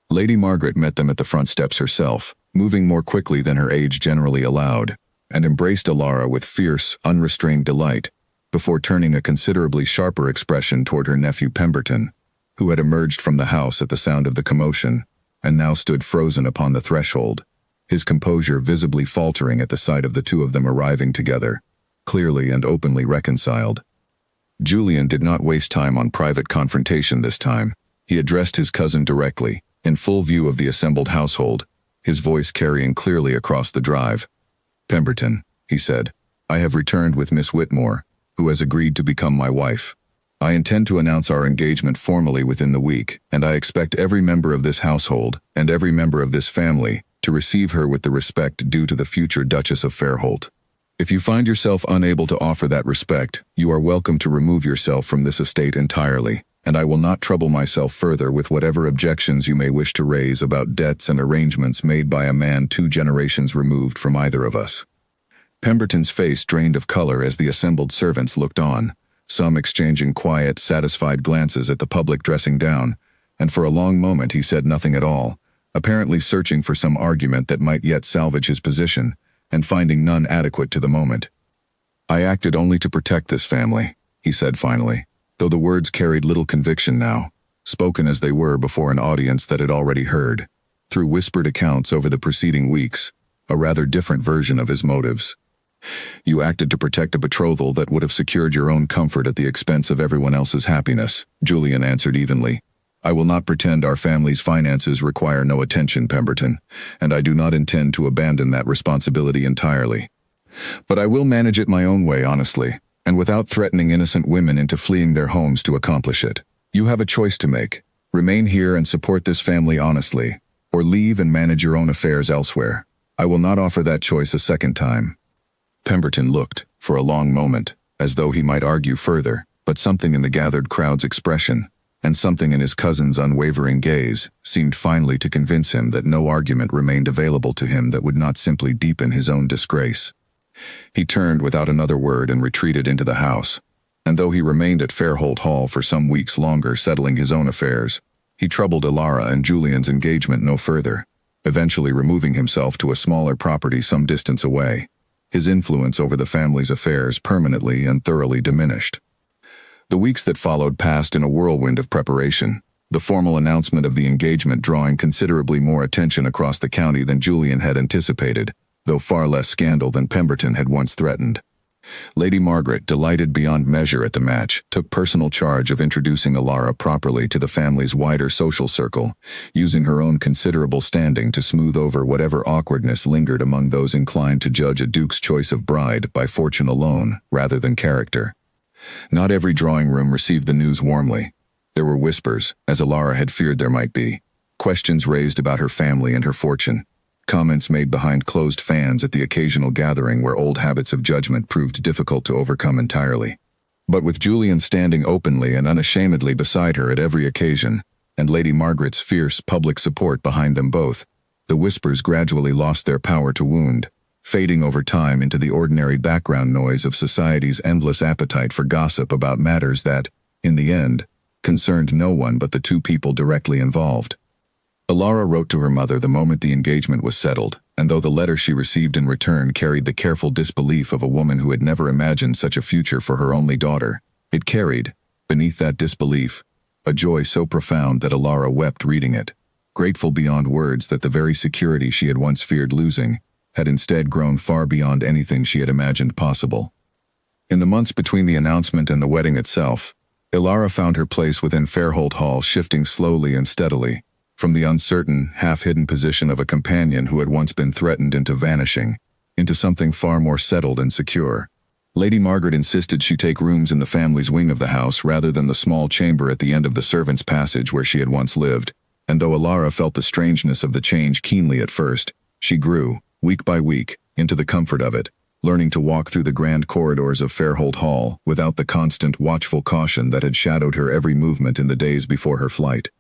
Lady Margaret met them at the front steps herself, moving more quickly than her age generally allowed, and embraced Alara with fierce, unrestrained delight, before turning a considerably sharper expression toward her nephew Pemberton, who had emerged from the house at the sound of the commotion, and now stood frozen upon the threshold, his composure visibly faltering at the sight of the two of them arriving together, clearly and openly reconciled. Julian did not waste time on private confrontation this time. He addressed his cousin directly, in full view of the assembled household, his voice carrying clearly across the drive. "Pemberton," he said, "I have returned with Miss Whitmore, who has agreed to become my wife. I intend to announce our engagement formally within the week, and I expect every member of this household, and every member of this family, to receive her with the respect due to the future Duchess of Fairholt. If you find yourself unable to offer that respect, you are welcome to remove yourself from this estate entirely, and I will not trouble myself further with whatever objections you may wish to raise about debts and arrangements made by a man 2 generations removed from either of us." Pemberton's face drained of color as the assembled servants looked on, some exchanging quiet, satisfied glances at the public dressing down, and for a long moment he said nothing at all, apparently searching for some argument that might yet salvage his position, and finding none adequate to the moment. "I acted only to protect this family," he said finally, though the words carried little conviction now. spoken as they were before an audience that had already heard, through whispered accounts over the preceding weeks, a rather different version of his motives. You acted to protect a betrothal that would have secured your own comfort at the expense of everyone else's happiness, Julian answered evenly. I will not pretend our family's finances require no attention, Pemberton, and I do not intend to abandon that responsibility entirely. But I will manage it my own way, honestly, and without threatening innocent women into fleeing their homes to accomplish it. You have a choice to make. Remain here and support this family honestly, or leave and manage your own affairs elsewhere. I will not offer that choice a second time. Pemberton looked, for a long moment, as though he might argue further, but something in the gathered crowd's expression, and something in his cousin's unwavering gaze, seemed finally to convince him that no argument remained available to him that would not simply deepen his own disgrace. He turned without another word and retreated into the house, and though he remained at Fairholt Hall for some weeks longer settling his own affairs, he troubled Ilara and Julian's engagement no further, eventually removing himself to a smaller property some distance away. His influence over the family's affairs permanently and thoroughly diminished. The weeks that followed passed in a whirlwind of preparation, the formal announcement of the engagement drawing considerably more attention across the county than Julian had anticipated, though far less scandal than Pemberton had once threatened. Lady Margaret, delighted beyond measure at the match, took personal charge of introducing Ilara properly to the family's wider social circle, using her own considerable standing to smooth over whatever awkwardness lingered among those inclined to judge a duke's choice of bride by fortune alone rather than character. Not every drawing room received the news warmly. There were whispers, as Ilara had feared there might be, questions raised about her family and her fortune, comments made behind closed fans at the occasional gathering where old habits of judgment proved difficult to overcome entirely. But with Julian standing openly and unashamedly beside her at every occasion, and Lady Margaret's fierce public support behind them both, the whispers gradually lost their power to wound, fading over time into the ordinary background noise of society's endless appetite for gossip about matters that, in the end, concerned no one but the two people directly involved. Ilara wrote to her mother the moment the engagement was settled, and though the letter she received in return carried the careful disbelief of a woman who had never imagined such a future for her only daughter, it carried, beneath that disbelief, a joy so profound that Ilara wept reading it, grateful beyond words that the very security she had once feared losing had instead grown far beyond anything she had imagined possible. In the months between the announcement and the wedding itself, Ilara found her place within Fairholt Hall shifting slowly and steadily, from the uncertain, half-hidden position of a companion who had once been threatened into vanishing, into something far more settled and secure. Lady Margaret insisted she take rooms in the family's wing of the house rather than the small chamber at the end of the servants' passage where she had once lived, and though Ilara felt the strangeness of the change keenly at first, she grew, week by week, into the comfort of it, learning to walk through the grand corridors of Fairholt Hall without the constant, watchful caution that had shadowed her every movement in the days before her flight.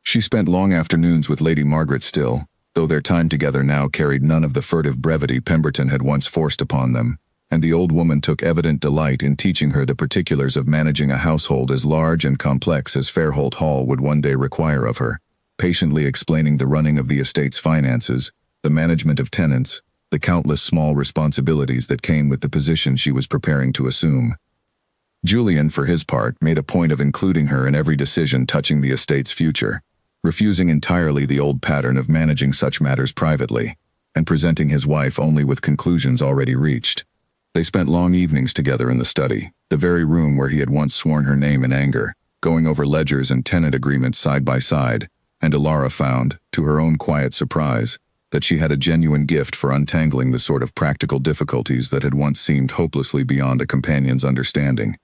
She spent long afternoons with Lady Margaret still, though their time together now carried none of the furtive brevity Pemberton had once forced upon them, and the old woman took evident delight in teaching her the particulars of managing a household as large and complex as Fairholt Hall would one day require of her, patiently explaining the running of the estate's finances, the management of tenants, the countless small responsibilities that came with the position she was preparing to assume. Julian, for his part, made a point of including her in every decision touching the estate's future, refusing entirely the old pattern of managing such matters privately, and presenting his wife only with conclusions already reached. They spent long evenings together in the study, the very room where he had once sworn her name in anger, going over ledgers and tenant agreements side by side, and Ilara found, to her own quiet surprise, that she had a genuine gift for untangling the sort of practical difficulties that had once seemed hopelessly beyond a companion's understanding.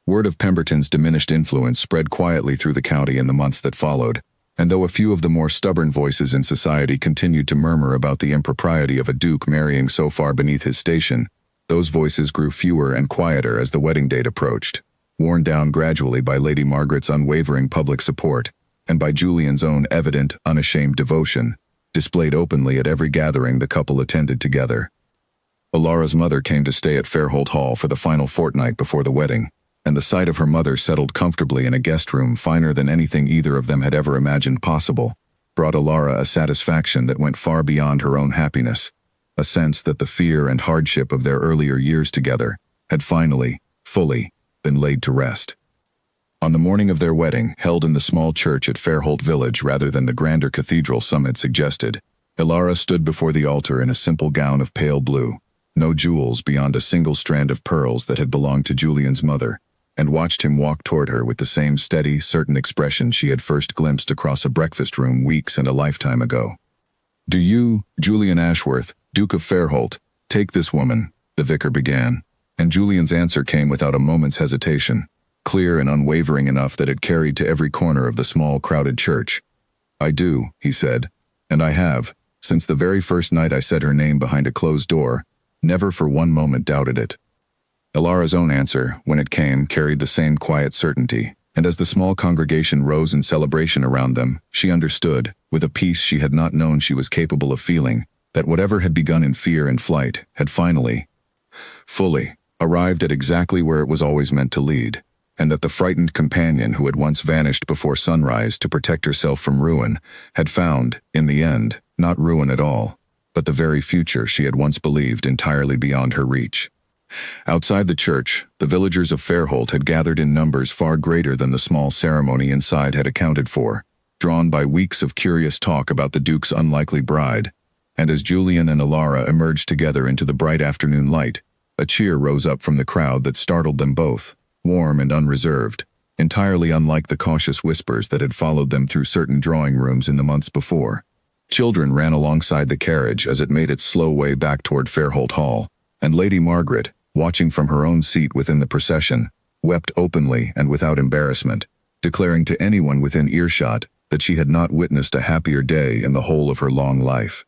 Word of Pemberton's diminished influence spread quietly through the county in the months that followed, and though a few of the more stubborn voices in society continued to murmur about the impropriety of a duke marrying so far beneath his station, those voices grew fewer and quieter as the wedding date approached, worn down gradually by Lady Margaret's unwavering public support, and by Julian's own evident, unashamed devotion, displayed openly at every gathering the couple attended together. Ilara's mother came to stay at Fairholt Hall for the final fortnight before the wedding, and the sight of her mother settled comfortably in a guest room finer than anything either of them had ever imagined possible, brought Ilara a satisfaction that went far beyond her own happiness, a sense that the fear and hardship of their earlier years together had finally, fully, been laid to rest. On the morning of their wedding, held in the small church at Fairholt village rather than the grander cathedral some had suggested, Ilara stood before the altar in a simple gown of pale blue, no jewels beyond a single strand of pearls that had belonged to Julian's mother, and watched him walk toward her with the same steady, certain expression she had first glimpsed across a breakfast room weeks and a lifetime ago. "Do you, Julian Ashworth, Duke of Fairholt, take this woman?" the vicar began, and Julian's answer came without a moment's hesitation, clear and unwavering enough that it carried to every corner of the small, crowded church. "I do," he said, "and I have, since the very first night I said her name behind a closed door, never for one moment doubted it." Ilara's own answer, when it came, carried the same quiet certainty, and as the small congregation rose in celebration around them, she understood, with a peace she had not known she was capable of feeling, that whatever had begun in fear and flight had finally, fully, arrived at exactly where it was always meant to lead, and that the frightened companion who had once vanished before sunrise to protect herself from ruin had found, in the end, not ruin at all, but the very future she had once believed entirely beyond her reach. Outside the church, the villagers of Fairholt had gathered in numbers far greater than the small ceremony inside had accounted for, drawn by weeks of curious talk about the Duke's unlikely bride, and as Julian and Ilara emerged together into the bright afternoon light, a cheer rose up from the crowd that startled them both, warm and unreserved, entirely unlike the cautious whispers that had followed them through certain drawing rooms in the months before. Children ran alongside the carriage as it made its slow way back toward Fairholt Hall, and Lady Margaret, watching from her own seat within the procession, wept openly and without embarrassment, declaring to anyone within earshot that she had not witnessed a happier day in the whole of her long life.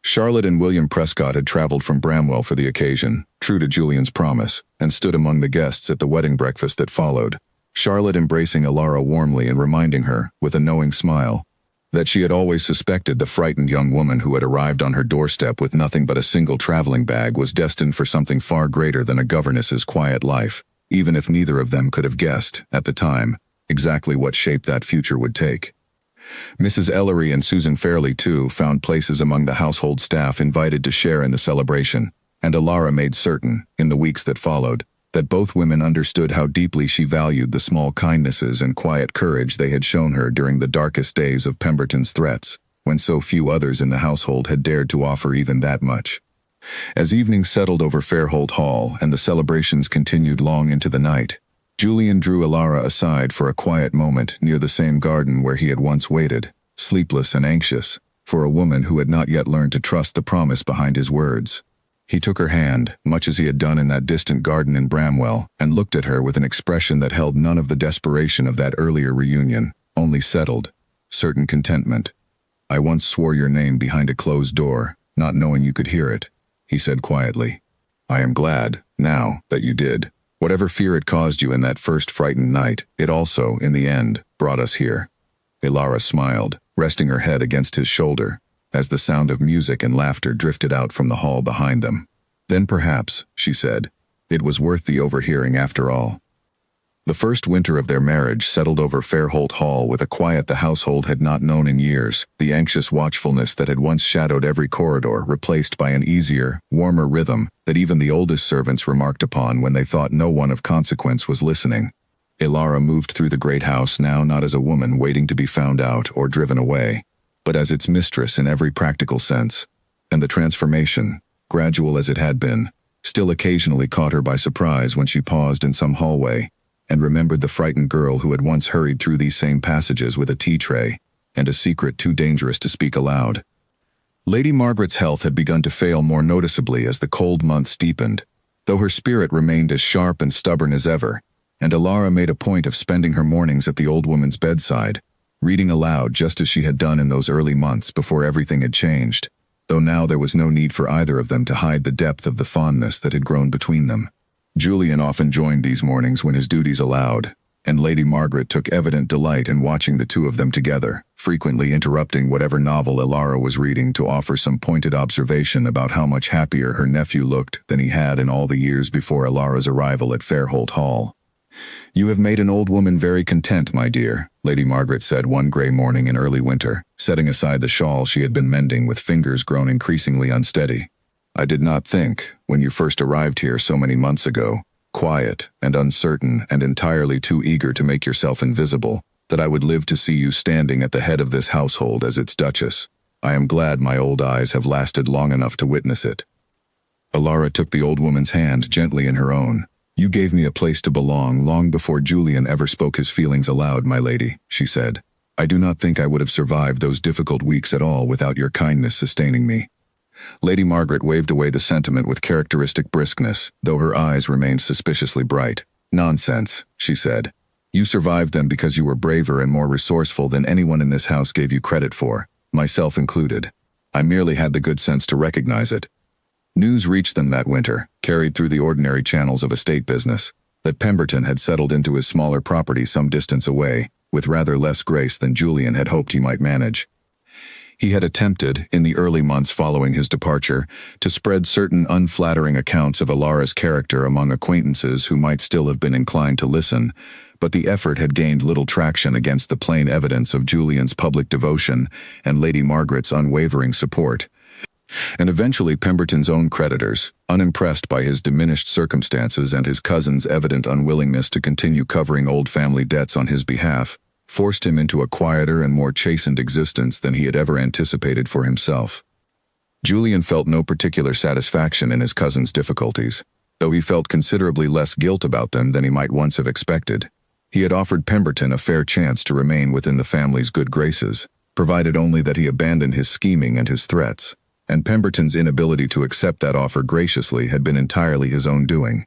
Charlotte and William Prescott had traveled from Bramwell for the occasion, true to Julian's promise, and stood among the guests at the wedding breakfast that followed, Charlotte embracing Ilara warmly and reminding her, with a knowing smile, that she had always suspected the frightened young woman who had arrived on her doorstep with nothing but a single traveling bag was destined for something far greater than a governess's quiet life, even if neither of them could have guessed, at the time, exactly what shape that future would take. Mrs. Ellery and Susan Fairley, too, found places among the household staff invited to share in the celebration, and Ilara made certain, in the weeks that followed, that both women understood how deeply she valued the small kindnesses and quiet courage they had shown her during the darkest days of Pemberton's threats, when so few others in the household had dared to offer even that much. As evening settled over Fairholt Hall and the celebrations continued long into the night, Julian drew Ilara aside for a quiet moment near the same garden where he had once waited, sleepless and anxious, for a woman who had not yet learned to trust the promise behind his words. He took her hand, much as he had done in that distant garden in Bramwell, and looked at her with an expression that held none of the desperation of that earlier reunion, only settled, certain contentment. "I once swore your name behind a closed door, not knowing you could hear it," he said quietly. "I am glad, now, that you did. Whatever fear it caused you in that first frightened night, it also, in the end, brought us here." Ilara smiled, resting her head against his shoulder, as the sound of music and laughter drifted out from the hall behind them. "Then perhaps," she said, "it was worth the overhearing after all." The first winter of their marriage settled over Fairholt Hall with a quiet the household had not known in years, the anxious watchfulness that had once shadowed every corridor replaced by an easier, warmer rhythm that even the oldest servants remarked upon when they thought no one of consequence was listening. Ilara moved through the great house now not as a woman waiting to be found out or driven away, but as its mistress in every practical sense, and the transformation, gradual as it had been, still occasionally caught her by surprise when she paused in some hallway, and remembered the frightened girl who had once hurried through these same passages with a tea tray, and a secret too dangerous to speak aloud. Lady Margaret's health had begun to fail more noticeably as the cold months deepened, though her spirit remained as sharp and stubborn as ever, and Ilara made a point of spending her mornings at the old woman's bedside, reading aloud just as she had done in those early months before everything had changed, though now there was no need for either of them to hide the depth of the fondness that had grown between them. Julian often joined these mornings when his duties allowed, and Lady Margaret took evident delight in watching the two of them together, frequently interrupting whatever novel Ilara was reading to offer some pointed observation about how much happier her nephew looked than he had in all the years before Ilara's arrival at Fairholt Hall. "You have made an old woman very content, my dear," Lady Margaret said one grey morning in early winter, setting aside the shawl she had been mending with fingers grown increasingly unsteady. "I did not think, when you first arrived here so many months ago, quiet and uncertain and entirely too eager to make yourself invisible, that I would live to see you standing at the head of this household as its duchess. I am glad my old eyes have lasted long enough to witness it." Alara took the old woman's hand gently in her own. "You gave me a place to belong long before Julian ever spoke his feelings aloud, my lady," she said. "I do not think I would have survived those difficult weeks at all without your kindness sustaining me." Lady Margaret waved away the sentiment with characteristic briskness, though her eyes remained suspiciously bright. "Nonsense," she said. "You survived them because you were braver and more resourceful than anyone in this house gave you credit for, myself included. I merely had the good sense to recognize it." News reached them that winter, carried through the ordinary channels of estate business, that Pemberton had settled into his smaller property some distance away, with rather less grace than Julian had hoped he might manage. He had attempted, in the early months following his departure, to spread certain unflattering accounts of Alara's character among acquaintances who might still have been inclined to listen, but the effort had gained little traction against the plain evidence of Julian's public devotion and Lady Margaret's unwavering support. And eventually Pemberton's own creditors, unimpressed by his diminished circumstances and his cousin's evident unwillingness to continue covering old family debts on his behalf, forced him into a quieter and more chastened existence than he had ever anticipated for himself. Julian felt no particular satisfaction in his cousin's difficulties, though he felt considerably less guilt about them than he might once have expected. He had offered Pemberton a fair chance to remain within the family's good graces, provided only that he abandoned his scheming and his threats, and Pemberton's inability to accept that offer graciously had been entirely his own doing.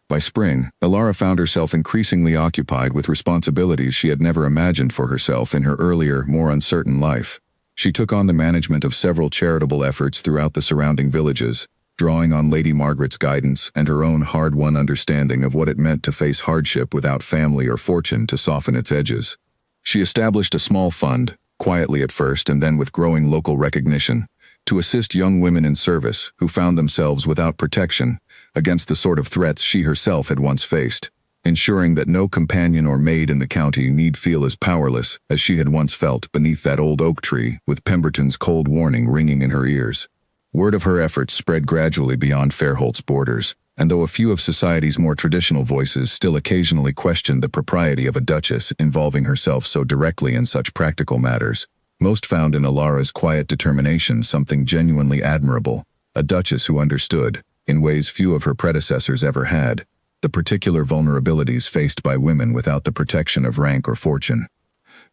By spring, Alara found herself increasingly occupied with responsibilities she had never imagined for herself in her earlier, more uncertain life. She took on the management of several charitable efforts throughout the surrounding villages, drawing on Lady Margaret's guidance and her own hard-won understanding of what it meant to face hardship without family or fortune to soften its edges. She established a small fund, quietly at first and then with growing local recognition, to assist young women in service who found themselves without protection against the sort of threats she herself had once faced, ensuring that no companion or maid in the county need feel as powerless as she had once felt beneath that old oak tree with Pemberton's cold warning ringing in her ears. Word of her efforts spread gradually beyond Fairholt's borders, and though a few of society's more traditional voices still occasionally questioned the propriety of a duchess involving herself so directly in such practical matters, most found in Alara's quiet determination something genuinely admirable, a duchess who understood, in ways few of her predecessors ever had, the particular vulnerabilities faced by women without the protection of rank or fortune.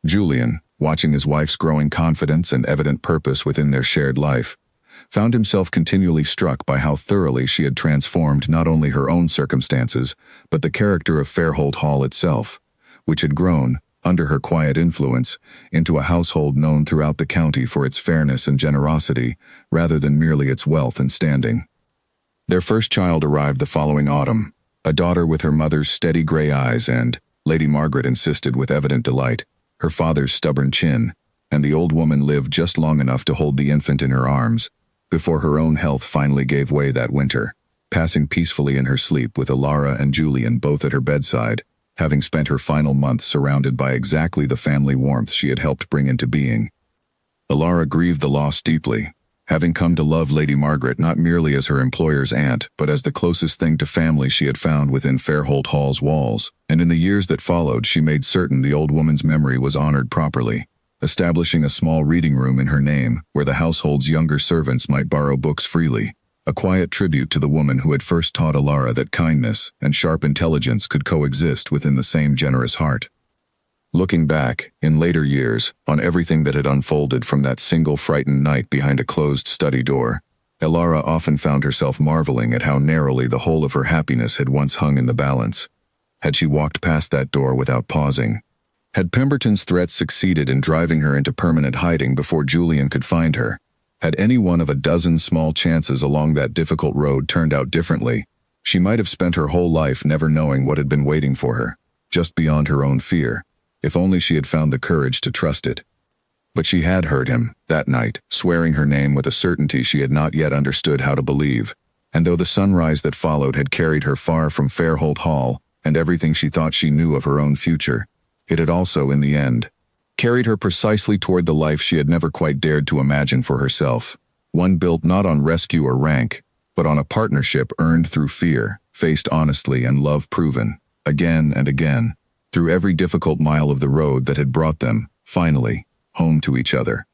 Julian, watching his wife's growing confidence and evident purpose within their shared life, found himself continually struck by how thoroughly she had transformed not only her own circumstances, but the character of Fairholt Hall itself, which had grown, under her quiet influence, into a household known throughout the county for its fairness and generosity, rather than merely its wealth and standing. Their first child arrived the following autumn, a daughter with her mother's steady gray eyes and, Lady Margaret insisted with evident delight, her father's stubborn chin, and the old woman lived just long enough to hold the infant in her arms, before her own health finally gave way that winter, passing peacefully in her sleep with Alara and Julian both at her bedside, having spent her final months surrounded by exactly the family warmth she had helped bring into being. Alara grieved the loss deeply, having come to love Lady Margaret not merely as her employer's aunt, but as the closest thing to family she had found within Fairholt Hall's walls, and in the years that followed she made certain the old woman's memory was honored properly, establishing a small reading room in her name where the household's younger servants might borrow books freely, a quiet tribute to the woman who had first taught Alara that kindness and sharp intelligence could coexist within the same generous heart. Looking back, in later years, on everything that had unfolded from that single frightened night behind a closed study door, Alara often found herself marveling at how narrowly the whole of her happiness had once hung in the balance. Had she walked past that door without pausing? Had Pemberton's threats succeeded in driving her into permanent hiding before Julian could find her? Had any one of a dozen small chances along that difficult road turned out differently, she might have spent her whole life never knowing what had been waiting for her, just beyond her own fear, if only she had found the courage to trust it. But she had heard him, that night, swearing her name with a certainty she had not yet understood how to believe, and though the sunrise that followed had carried her far from Fairholt Hall and everything she thought she knew of her own future, it had also, in the end, carried her precisely toward the life she had never quite dared to imagine for herself, one built not on rescue or rank, but on a partnership earned through fear, faced honestly, and love proven, again and again, through every difficult mile of the road that had brought them, finally, home to each other.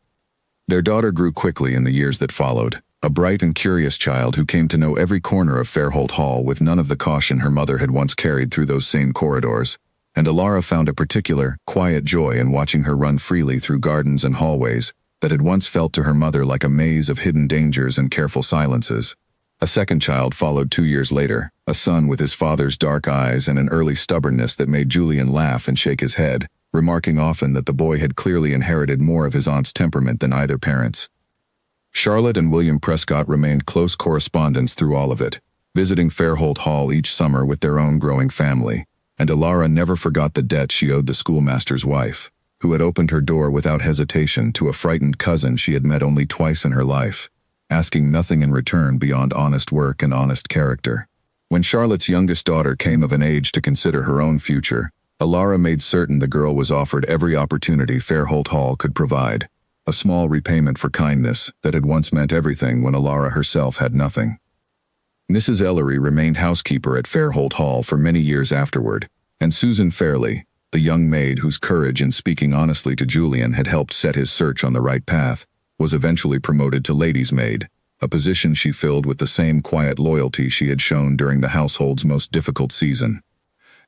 Their daughter grew quickly in the years that followed, a bright and curious child who came to know every corner of Fairholt Hall with none of the caution her mother had once carried through those same corridors, and Alara found a particular, quiet joy in watching her run freely through gardens and hallways that had once felt to her mother like a maze of hidden dangers and careful silences. A second child followed 2 years later, a son with his father's dark eyes and an early stubbornness that made Julian laugh and shake his head, remarking often that the boy had clearly inherited more of his aunt's temperament than either parents. Charlotte and William Prescott remained close correspondents through all of it, visiting Fairholt Hall each summer with their own growing family, and Alara never forgot the debt she owed the schoolmaster's wife, who had opened her door without hesitation to a frightened cousin she had met only twice in her life, asking nothing in return beyond honest work and honest character. When Charlotte's youngest daughter came of an age to consider her own future, Alara made certain the girl was offered every opportunity Fairholt Hall could provide, a small repayment for kindness that had once meant everything when Alara herself had nothing. Mrs. Ellery remained housekeeper at Fairholt Hall for many years afterward, and Susan Fairley, the young maid whose courage in speaking honestly to Julian had helped set his search on the right path, was eventually promoted to lady's maid, a position she filled with the same quiet loyalty she had shown during the household's most difficult season.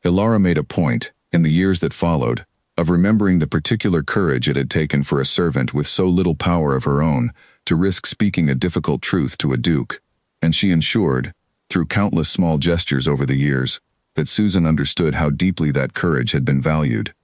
Alara made a point, in the years that followed, of remembering the particular courage it had taken for a servant with so little power of her own to risk speaking a difficult truth to a duke, and she ensured, through countless small gestures over the years, that Susan understood how deeply that courage had been valued.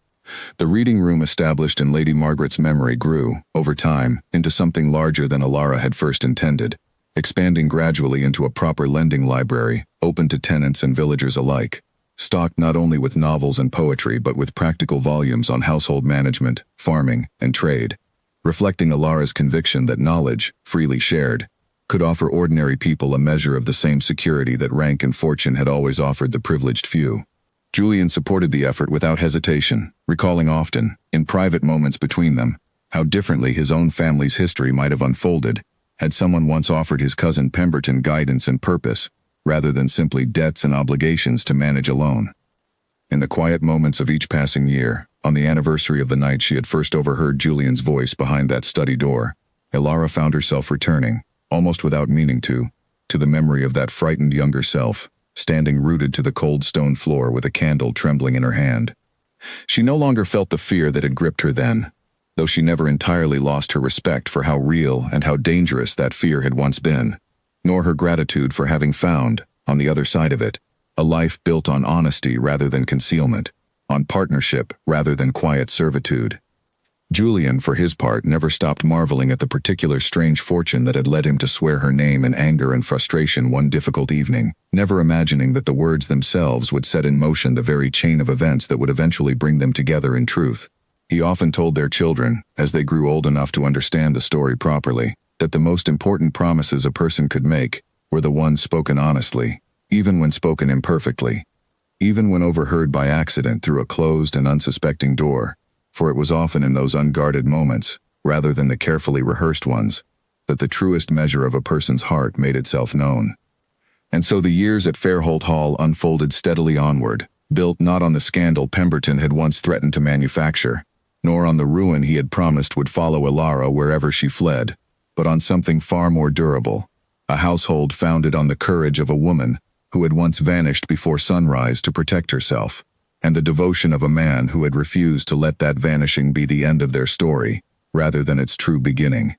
The reading room established in Lady Margaret's memory grew, over time, into something larger than Alara had first intended, expanding gradually into a proper lending library, open to tenants and villagers alike, stocked not only with novels and poetry but with practical volumes on household management, farming, and trade, reflecting Alara's conviction that knowledge, freely shared, could offer ordinary people a measure of the same security that rank and fortune had always offered the privileged few. Julian supported the effort without hesitation, recalling often, in private moments between them, how differently his own family's history might have unfolded had someone once offered his cousin Pemberton guidance and purpose, rather than simply debts and obligations to manage alone. In the quiet moments of each passing year, on the anniversary of the night she had first overheard Julian's voice behind that study door, Alara found herself returning, almost without meaning to the memory of that frightened younger self, standing rooted to the cold stone floor with a candle trembling in her hand. She no longer felt the fear that had gripped her then, though she never entirely lost her respect for how real and how dangerous that fear had once been, nor her gratitude for having found, on the other side of it, a life built on honesty rather than concealment, on partnership rather than quiet servitude. Julian, for his part, never stopped marveling at the particular strange fortune that had led him to swear her name in anger and frustration one difficult evening, never imagining that the words themselves would set in motion the very chain of events that would eventually bring them together in truth. He often told their children, as they grew old enough to understand the story properly, that the most important promises a person could make were the ones spoken honestly, even when spoken imperfectly, even when overheard by accident through a closed and unsuspecting door, for it was often in those unguarded moments, rather than the carefully rehearsed ones, that the truest measure of a person's heart made itself known. And so the years at Fairholt Hall unfolded steadily onward, built not on the scandal Pemberton had once threatened to manufacture, nor on the ruin he had promised would follow Alara wherever she fled, but on something far more durable, a household founded on the courage of a woman who had once vanished before sunrise to protect herself, and the devotion of a man who had refused to let that vanishing be the end of their story, rather than its true beginning.